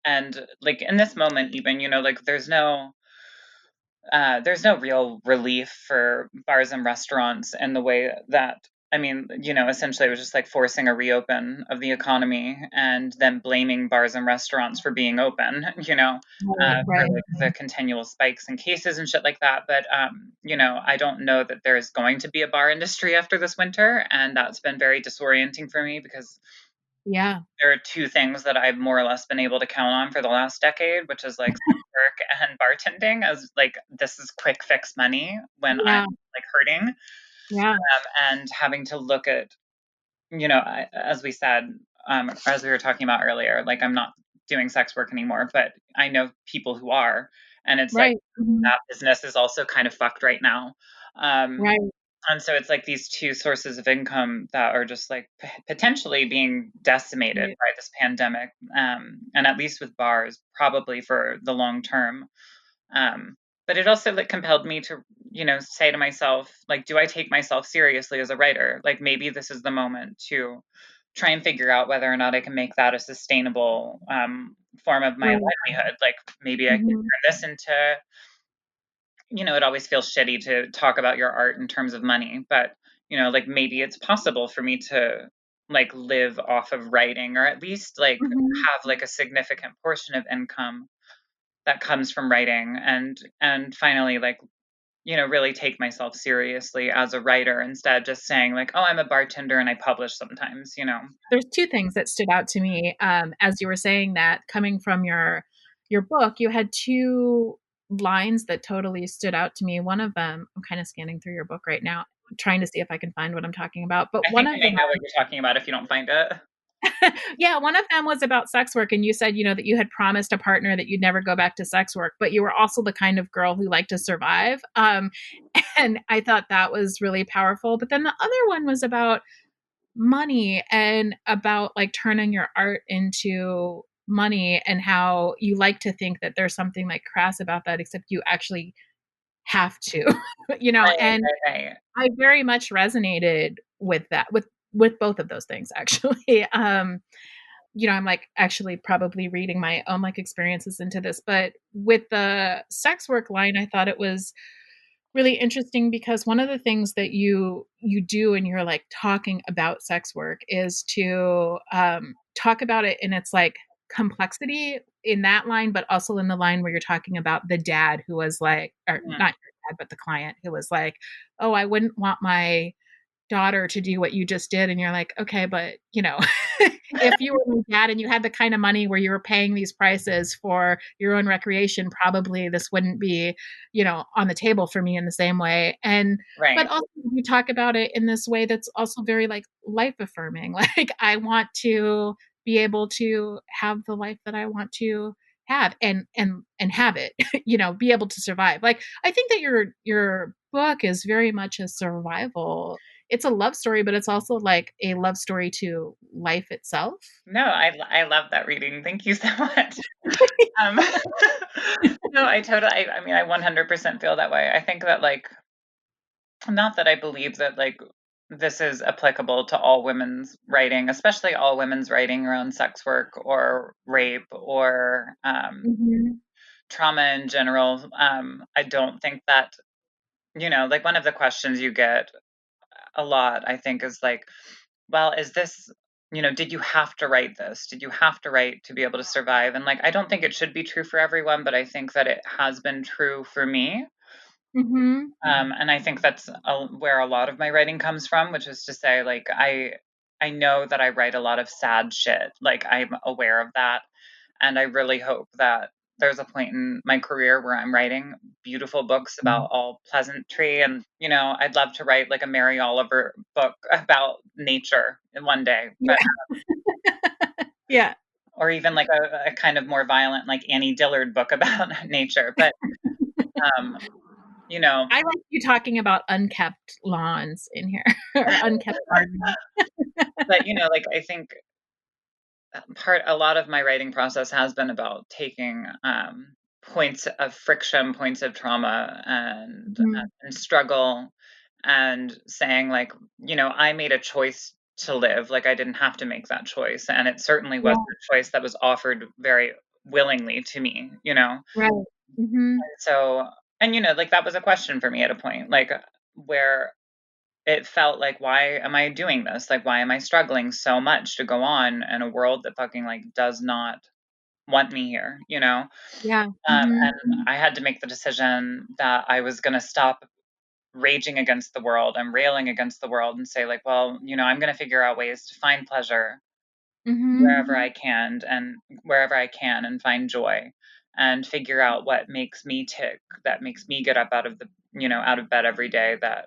And like in this moment, even, you know, like there's no real relief for bars and restaurants in the way that, I mean, you know, essentially it was just like forcing a reopen of the economy and then blaming bars and restaurants for being open, you know, for like the continual spikes in cases and shit like that. But, you know, I don't know that there's going to be a bar industry after this winter. And that's been very disorienting for me because there are two things that I've more or less been able to count on for the last decade, which is like work and bartending as like, this is quick fix money when I'm like hurting. And having to look at, you know, as we said, as we were talking about earlier, like I'm not doing sex work anymore, but I know people who are, and it's like that business is also kind of fucked right now. And so it's like these two sources of income that are just like potentially being decimated by this pandemic. And at least with bars, probably for the long term. But it also like compelled me to, you know, say to myself, like, do I take myself seriously as a writer? Like maybe this is the moment to try and figure out whether or not I can make that a sustainable form of my livelihood. Like maybe I can turn this into, you know, it always feels shitty to talk about your art in terms of money, but, you know, like maybe it's possible for me to like live off of writing, or at least like have like a significant portion of income that comes from writing, and finally like, you know, really take myself seriously as a writer instead of just saying like, oh, I'm a bartender and I publish sometimes, you know. There's two things that stood out to me as you were saying that. Coming from your book, you had two lines that totally stood out to me. One of them, I'm kind of scanning through your book right now. trying to see if I can find what I'm talking about. But I think I may know what you're talking about if you don't find it. Yeah, one of them was about sex work, and you said, that you had promised a partner that you'd never go back to sex work, but you were also the kind of girl who liked to survive. And I thought that was really powerful. But then the other one was about money and about like turning your art into money, and how you like to think that there's something like crass about that, except you actually have to, and Right. I very much resonated with that, with both of those things, actually. I'm like actually probably reading my own like experiences into this, but with the sex work line, I thought it was really interesting because one of the things that you do when you're like talking about sex work is to talk about it in its like complexity in that line, but also in the line where you're talking about the dad who was like, or not your dad, but the client who was like, oh, I wouldn't want my daughter to do what you just did. And you're like, okay, but if you were my dad and you had the kind of money where you were paying these prices for your own recreation, probably this wouldn't be, on the table for me in the same way. And, but also you talk about it in this way that's also very like life affirming. Like I want to be able to have the life that I want to have and have it, be able to survive. Like, I think that your book is very much a survival. It's a love story, but it's also like a love story to life itself. No, I love that reading. Thank you so much. No, I 100% feel that way. I think that like, not that I believe that like this is applicable to all women's writing, especially all women's writing around sex work or rape or trauma in general. I don't think that, like one of the questions you get a lot, I think, is like, well, is this, did you have to write this? Did you have to write to be able to survive? And like, I don't think it should be true for everyone, but I think that it has been true for me. And I think that's where a lot of my writing comes from, which is to say, like, I know that I write a lot of sad shit. Like, I'm aware of that. And I really hope that there's a point in my career where I'm writing beautiful books about all pleasantry. And, I'd love to write like a Mary Oliver book about nature in one day. But, yeah. Or even like a kind of more violent, like Annie Dillard book about nature. But, I like you talking about unkept lawns in here, or unkept gardens. But, like, I think a lot of my writing process has been about taking points of friction, points of trauma and struggle, and saying like, I made a choice to live. Like I didn't have to make that choice. And it certainly was a choice that was offered very willingly to me, Right. So, and, like that was a question for me at a point, like where it felt like, why am I doing this? Like, why am I struggling so much to go on in a world that fucking like does not want me here, Yeah. And I had to make the decision that I was going to stop raging against the world and railing against the world and say like, well, I'm going to figure out ways to find pleasure wherever I can and find joy and figure out what makes me tick, that makes me get up out of bed every day, that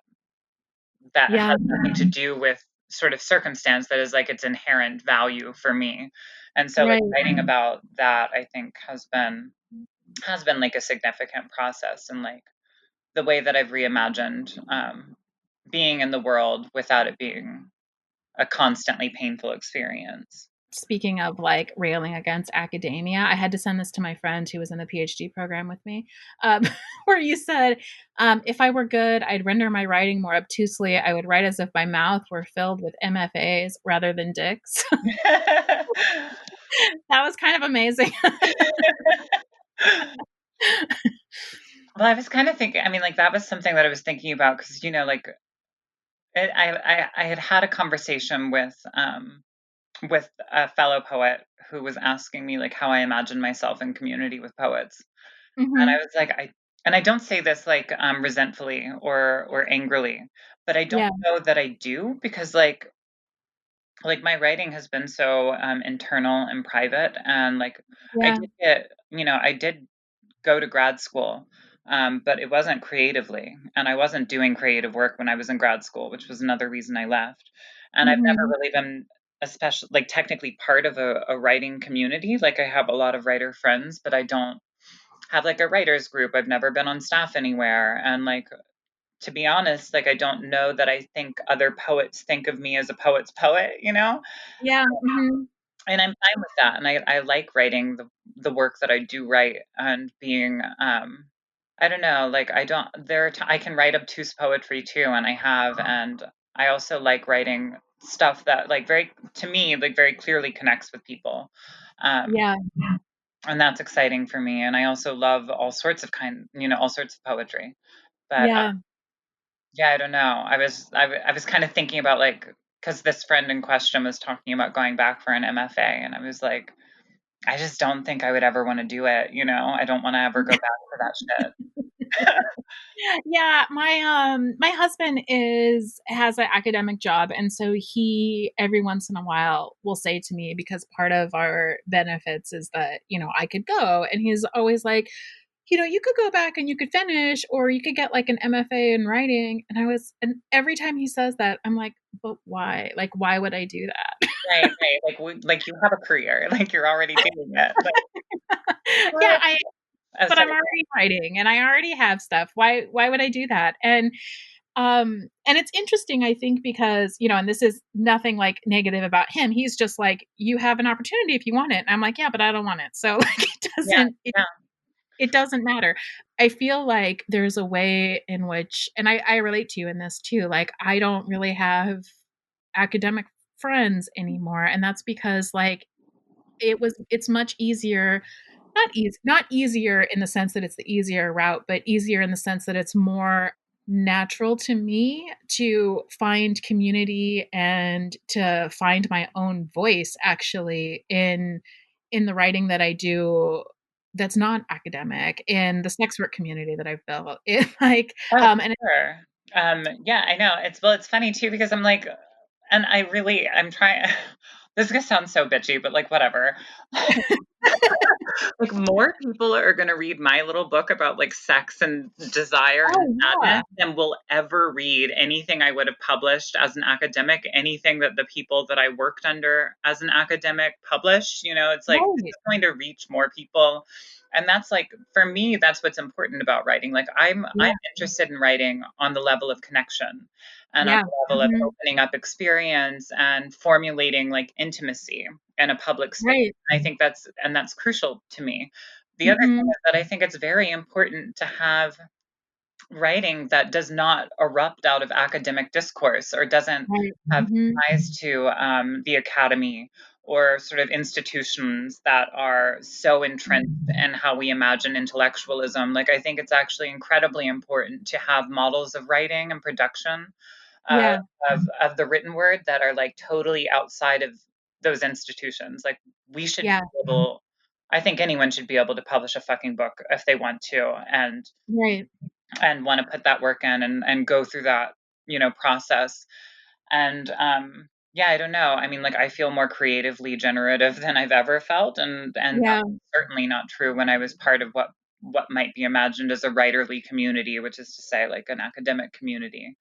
has nothing to do with sort of circumstance, that is like its inherent value for me. And so like writing about that, I think has been like a significant process, and like the way that I've reimagined being in the world without it being a constantly painful experience. Speaking of like railing against academia, I had to send this to my friend who was in the PhD program with me, where you said, if I were good, I'd render my writing more obtusely. I would write as if my mouth were filled with MFAs rather than dicks. That was kind of amazing. Well, I was kind of thinking, like that was something that I was thinking about because, like I had a conversation with a fellow poet who was asking me like how I imagine myself in community with poets. And I was like, I don't say this like resentfully or angrily, but I don't know that I do, because like my writing has been so internal and private, and like I did get, I did go to grad school, but it wasn't creatively. And I wasn't doing creative work when I was in grad school, which was another reason I left. And I've never really been, especially like technically part of a writing community. Like I have a lot of writer friends, but I don't have like a writers group. I've never been on staff anywhere. And like, to be honest, like I don't know that I think other poets think of me as a poet's poet, you know? Yeah. And I'm fine with that. And I like writing the work that I do write and being, I don't know, like I don't, I can write obtuse poetry too. And I have, and I also like writing stuff that like to me, like very clearly connects with people. Yeah. And that's exciting for me. And I also love all sorts of all sorts of poetry. But Yeah. yeah, I don't know. I was kind of thinking about like, because this friend in question was talking about going back for an MFA, and I was like, I just don't think I would ever want to do it. You know, I don't want to ever go back to that shit. Yeah, my husband has an academic job, and so he every once in a while will say to me, because part of our benefits is that, I could go, and he's always like, you could go back and you could finish, or you could get like an MFA in writing. And every time he says that, I'm like, but why? Like, why would I do that? Right. Like you have a career, like you're already doing it. Like, Yeah, but I'm sorry. already writing and I already have stuff. Why would I do that? And it's interesting, I think, because, and this is nothing like negative about him. He's just like, you have an opportunity if you want it. And I'm like, yeah, but I don't want it. So like it doesn't matter. I feel like there's a way in which, and I relate to you in this too, like I don't really have academic friends anymore. And that's because like it's much easier, not easier in the sense that it's the easier route, but easier in the sense that it's more natural to me to find community and to find my own voice actually in the writing that I do that's not academic, in the sex work community that I've built. And Sure. Yeah, I know. It's funny too because I'm like, and I'm trying. This is gonna sound so bitchy, but like whatever. Like more people are going to read my little book about like sex and desire and sadness than will ever read anything I would have published as an academic, anything that the people that I worked under as an academic published. It's like it's going to reach more people. And that's like, for me, that's what's important about writing. Like I'm interested in writing on the level of connection and on the level of opening up experience and formulating like intimacy in a public space. Right. I think that's crucial to me. The other thing is that I think it's very important to have writing that does not erupt out of academic discourse or doesn't have ties to the academy or sort of institutions that are so entrenched in how we imagine intellectualism. Like, I think it's actually incredibly important to have models of writing and production of the written word that are like totally outside of those institutions. Like we should be able, I think anyone should be able to publish a fucking book if they want to and want to put that work in and go through that, process. And I don't know. I mean, like I feel more creatively generative than I've ever felt. And that's certainly not true when I was part of what might be imagined as a writerly community, which is to say like an academic community.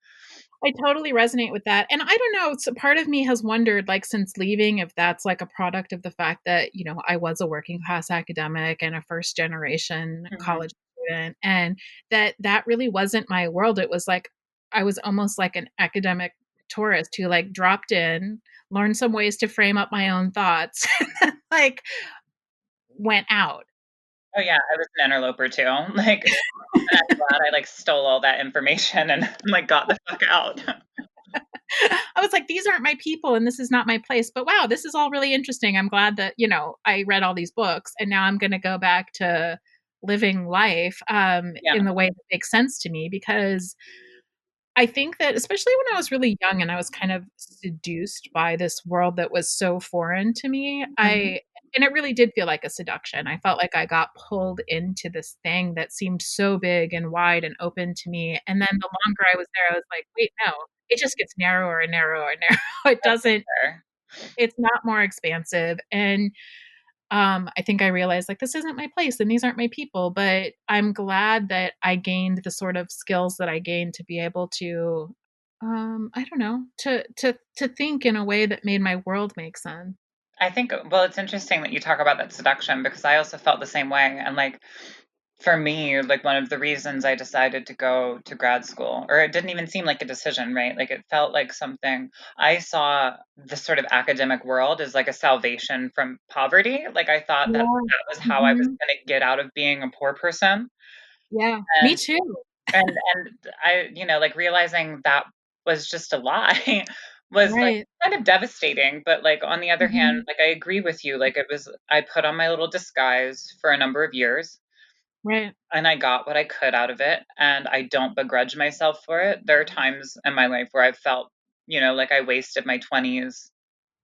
I totally resonate with that. And I don't know, so part of me has wondered, like, since leaving, if that's like a product of the fact that, I was a working class academic and a first generation college student, and that really wasn't my world. It was like, I was almost like an academic tourist who like dropped in, learned some ways to frame up my own thoughts, and then like went out. Oh yeah, I was an interloper too. Like, I'm glad I like stole all that information and like got the fuck out. I was like, these aren't my people and this is not my place. But wow, this is all really interesting. I'm glad that, I read all these books and now I'm going to go back to living life in the way that makes sense to me, because I think that especially when I was really young and I was kind of seduced by this world that was so foreign to me, and it really did feel like a seduction. I felt like I got pulled into this thing that seemed so big and wide and open to me. And then the longer I was there, I was like, wait, no, it just gets narrower and narrower and narrower. It doesn't, it's not more expansive. And I think I realized like this isn't my place and these aren't my people, but I'm glad that I gained the sort of skills that I gained to be able to I don't know, to think in a way that made my world make sense. I think, well, it's interesting that you talk about that seduction because I also felt the same way. And like, for me, like one of the reasons I decided to go to grad school, or it didn't even seem like a decision, right? Like it felt like something I saw the sort of academic world as like a salvation from poverty. Like I thought that Yeah. that was how I was Mhm. going to get out of being a poor person. Yeah. Me And too. and I, like realizing that was just a lie was like Right. kind of devastating. But like on the other hand, Mhm. like I agree with you. Like I put on my little disguise for a number of years Right. and I got what I could out of it. And I don't begrudge myself for it. There are times in my life where I've felt, like I wasted my 20s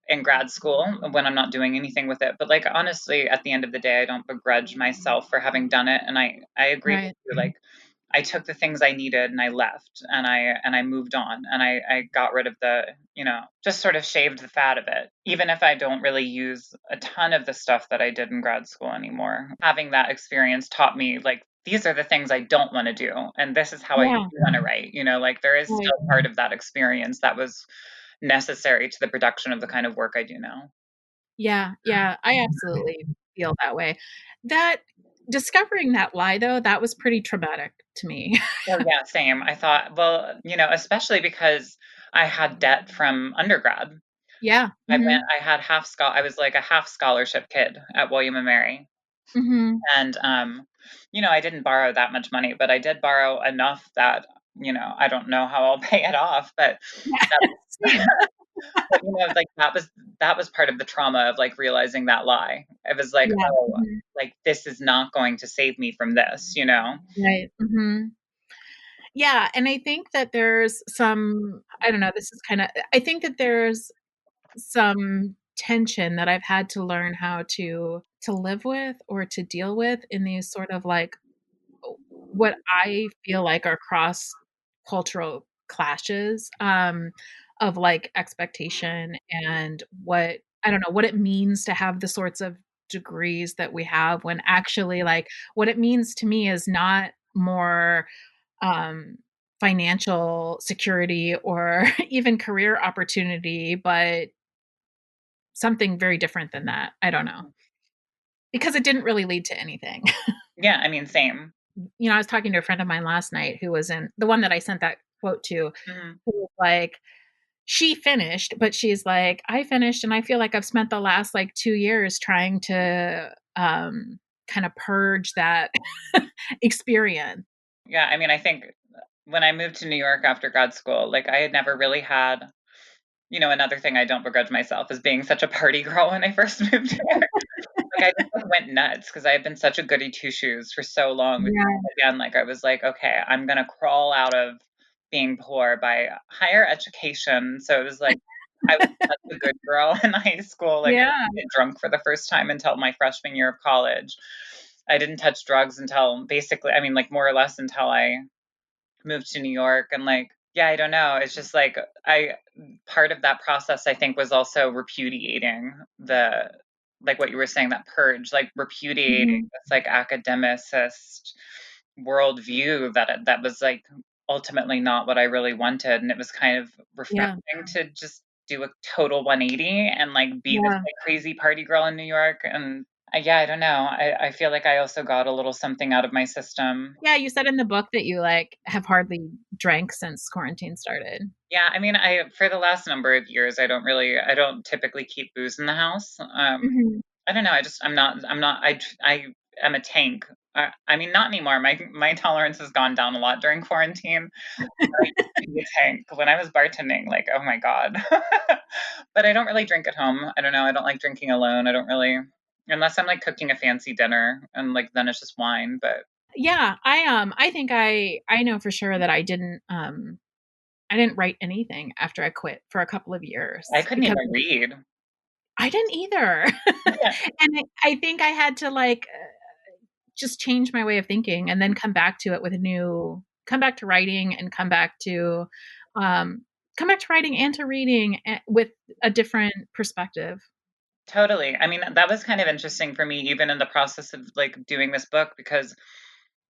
in grad school when I'm not doing anything with it. But like honestly, at the end of the day, I don't begrudge myself for having done it. And I agree with Right. you. Like I took the things I needed and I left and I moved on and I got rid of the, just sort of shaved the fat of it. Even if I don't really use a ton of the stuff that I did in grad school anymore, having that experience taught me like these are the things I don't want to do and this is how I do Yeah. want to write. Like there is Right. still part of that experience that was necessary to the production of the kind of work I do now. Yeah. Yeah. I absolutely feel that way. That discovering that lie though, that was pretty traumatic to me. Oh yeah, same. I thought, well, especially because I had debt from undergrad. Yeah. Mhm. I had I was like a half scholarship kid at William and Mary. Mhm. And I didn't borrow that much money, but I did borrow enough that, I don't know how I'll pay it off, but Yeah. that was Same. but, like that was part of the trauma of like realizing that lie. It was like, Yeah. oh, Mhm. like this is not going to save me from this. Right. Mhm. Yeah, and I think that there's some I don't know, this is kinda I think that there's some tension that I've had to learn how to live with or to deal with in these sort of like what I feel like are cross cultural clashes of like expectation and what I don't know what it means to have the sorts of degrees that we have when actually like what it means to me is not more um, financial security or even career opportunity, but something very different than that. I don't know because it didn't really lead to anything. Yeah, I mean, same. I was talking to a friend of mine last night who was in the one that I sent that quote to, Mhm. who was like, she finished, but she's like, I finished and I feel like I've spent the last like 2 years trying to kind of purge that experience. Yeah, I mean, I think when I moved to New York after grad school, like I had never really had, another thing I don't begrudge myself is being such a party girl when I first moved here. Like I just like, went nuts because I had been such a goody two shoes for so long. Yeah. Again, like I was like, okay, I'm gonna crawl out of being poor by higher education. So it was like I was such a good girl in high school. Like I Yeah. didn't get drunk for the first time until my freshman year of college. I didn't touch drugs until basically, I mean, like more or less until I moved to New York and like yeah, I don't know. It's just like I part of that process I think was also repudiating the like what you were saying, that purge, like repudiating Mhm. this like academicist worldview that was like ultimately not what I really wanted. And it was kind of Yeah. refreshing to just do a total 180 and like be this Yeah. like crazy party girl in New York. And yeah, I don't know. I feel like I also got a little something out of my system. Yeah, you said in the book that you like have hardly drank since quarantine started. Yeah, I mean, I for the last number of years, I don't typically keep booze in the house. Mhm. I don't know. I am a tank. I mean, not anymore. My tolerance has gone down a lot during quarantine. I used to be a tank when I was bartending. Like, oh my god. But I don't really drink at home. I don't know. I don't like drinking alone. I don't really, unless I'm like cooking a fancy dinner, and like then it's just wine. But Yeah, I think I know for sure that I didn't write anything after I quit for a couple of years I couldn't because even read. I didn't either. And I think I had to like just change my way of thinking and then come back to writing and um come back to writing and to reading with a different perspective. Totally. I mean, that was kind of interesting for me, even in the process of like doing this book, because,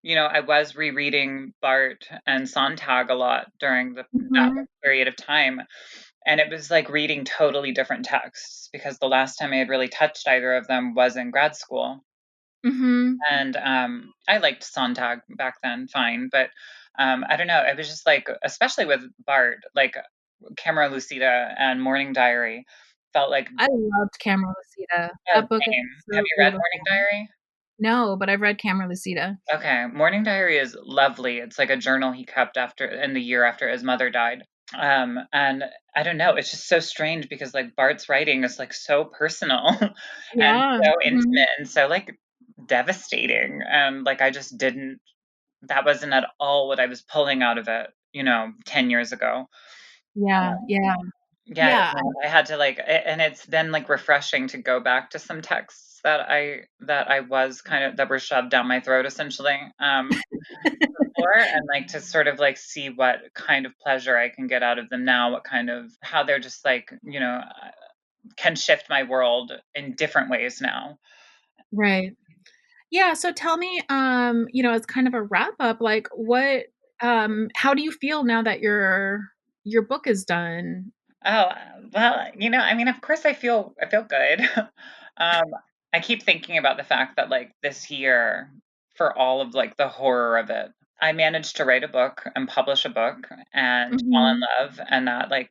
I was rereading Bart and Sontag a lot during that Mhm. period of time. And it was like reading totally different texts because the last time I had really touched either of them was in grad school. Mhm. And I liked Sontag back then, fine. But I don't know. It was just like, especially with Bart, like Camera Lucida and Morning Diary felt like, I loved Camera Lucida. oh, That book is same. so Have you read Morning beautiful. Diary? No, but I've read Camera Lucida. Okay. Morning Diary is lovely. It's like a journal he kept in the year after his mother died. And I don't know, it's just so strange because like Bart's writing is like so personal and Yeah. so Mhm. intimate and so like devastating. And like that wasn't at all what I was pulling out of it, 10 years ago. Yeah. Yeah. Yeah, Yeah. I had to like, and it's been like refreshing to go back to some texts that was that were shoved down my throat essentially. Before, and like to sort of like see what kind of pleasure I can get out of them now, how they're just like, can shift my world in different ways now. Right. Yeah, so tell me, as kind of a wrap up, like how do you feel now that your book is done? Oh, well, I mean, of course I feel good. um, I keep thinking about the fact that like this year, for all of like the horror of it, I managed to write a book and publish a book and fall in Mhm. love, and that like,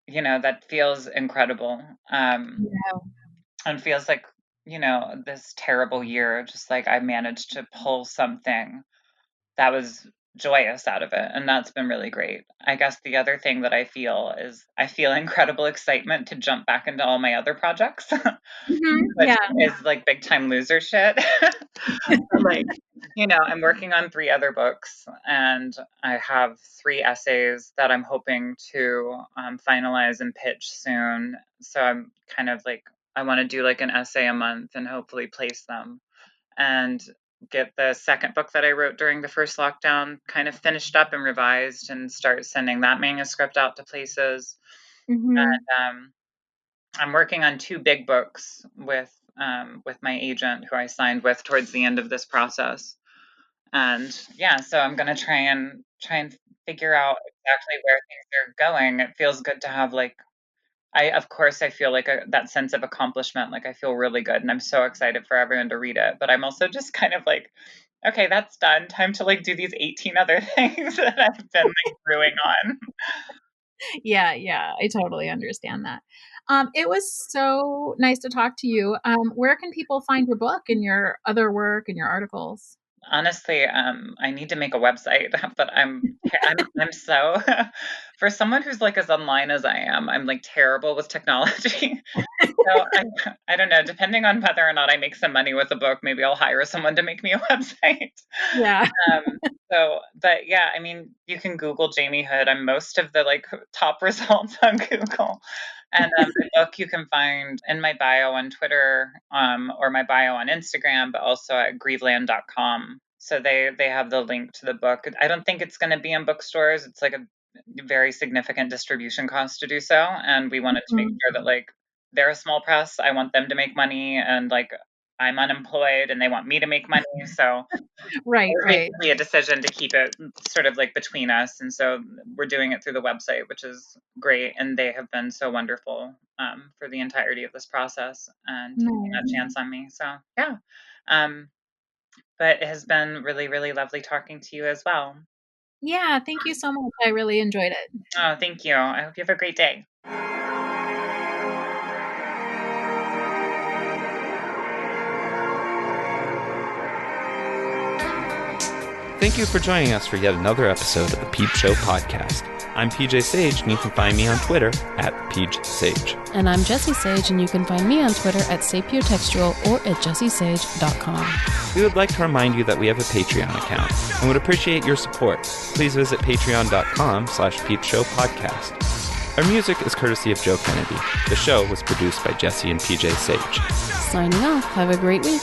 that feels incredible. Yeah. And feels like, this terrible year, just like I managed to pull something that was joyous out of it. And that's been really great. I guess the other thing that I feel is I feel incredible excitement to jump back into all my other projects, Mhm. which Yeah. is like big time loser shit. Like, I'm working on 3 other books and I have 3 essays that I'm hoping to finalize and pitch soon. So I'm kind of like, I want to do like an essay a month and hopefully place them and get the second book that I wrote during the first lockdown kind of finished up and revised and start sending that manuscript out to places. Mhm. And I'm working on 2 big books with my agent who I signed with towards the end of this process. And yeah, so I'm gonna try and figure out exactly where things are going. It feels good to have like of course I feel like that sense of accomplishment. Like I feel really good and I'm so excited for everyone to read it. But I'm also just kind of like, okay, that's done. Time to like do these 18 other things that I've been like brewing on. Yeah, yeah, I totally understand that. It was so nice to talk to you. Where can people find your book and your other work and your articles? Honestly, I need to make a website, but I'm so for someone who's like as online as I am, I'm like terrible with technology. So I don't know. Depending on whether or not I make some money with the book, maybe I'll hire someone to make me a website. Yeah. But yeah, I mean, you can Google Jamie Hood. I'm most of the like top results on Google. And the book you can find in my bio on Twitter, or my bio on Instagram, but also at grieveland.com. So they have the link to the book. I don't think it's going to be in bookstores. It's like a very significant distribution cost to do so. And we wanted to make Mhm. sure that like they're a small press. I want them to make money, and like I'm unemployed and they want me to make money. So Right, it was right. basically a decision to keep it sort of like between us. And so we're doing it through the website, which is great. And they have been so wonderful for the entirety of this process and taking that Nice. chance on me. So yeah. Um, but it has been really, really lovely talking to you as well. Yeah, thank you so much. I really enjoyed it. Oh, thank you. I hope you have a great day. Thank you for joining us for yet another episode of the Peep Show podcast. I'm PJ Sage, and you can find me on Twitter at PeachSage. And I'm Jessie Sage, and you can find me on Twitter at sapiotextual or at jessiesage.com. We would like to remind you that we have a Patreon account and would appreciate your support. Please visit patreon.com/peepshowpodcast. Our music is courtesy of Joe Kennedy. The show was produced by Jessie and PJ Sage. Signing off. Have a great week.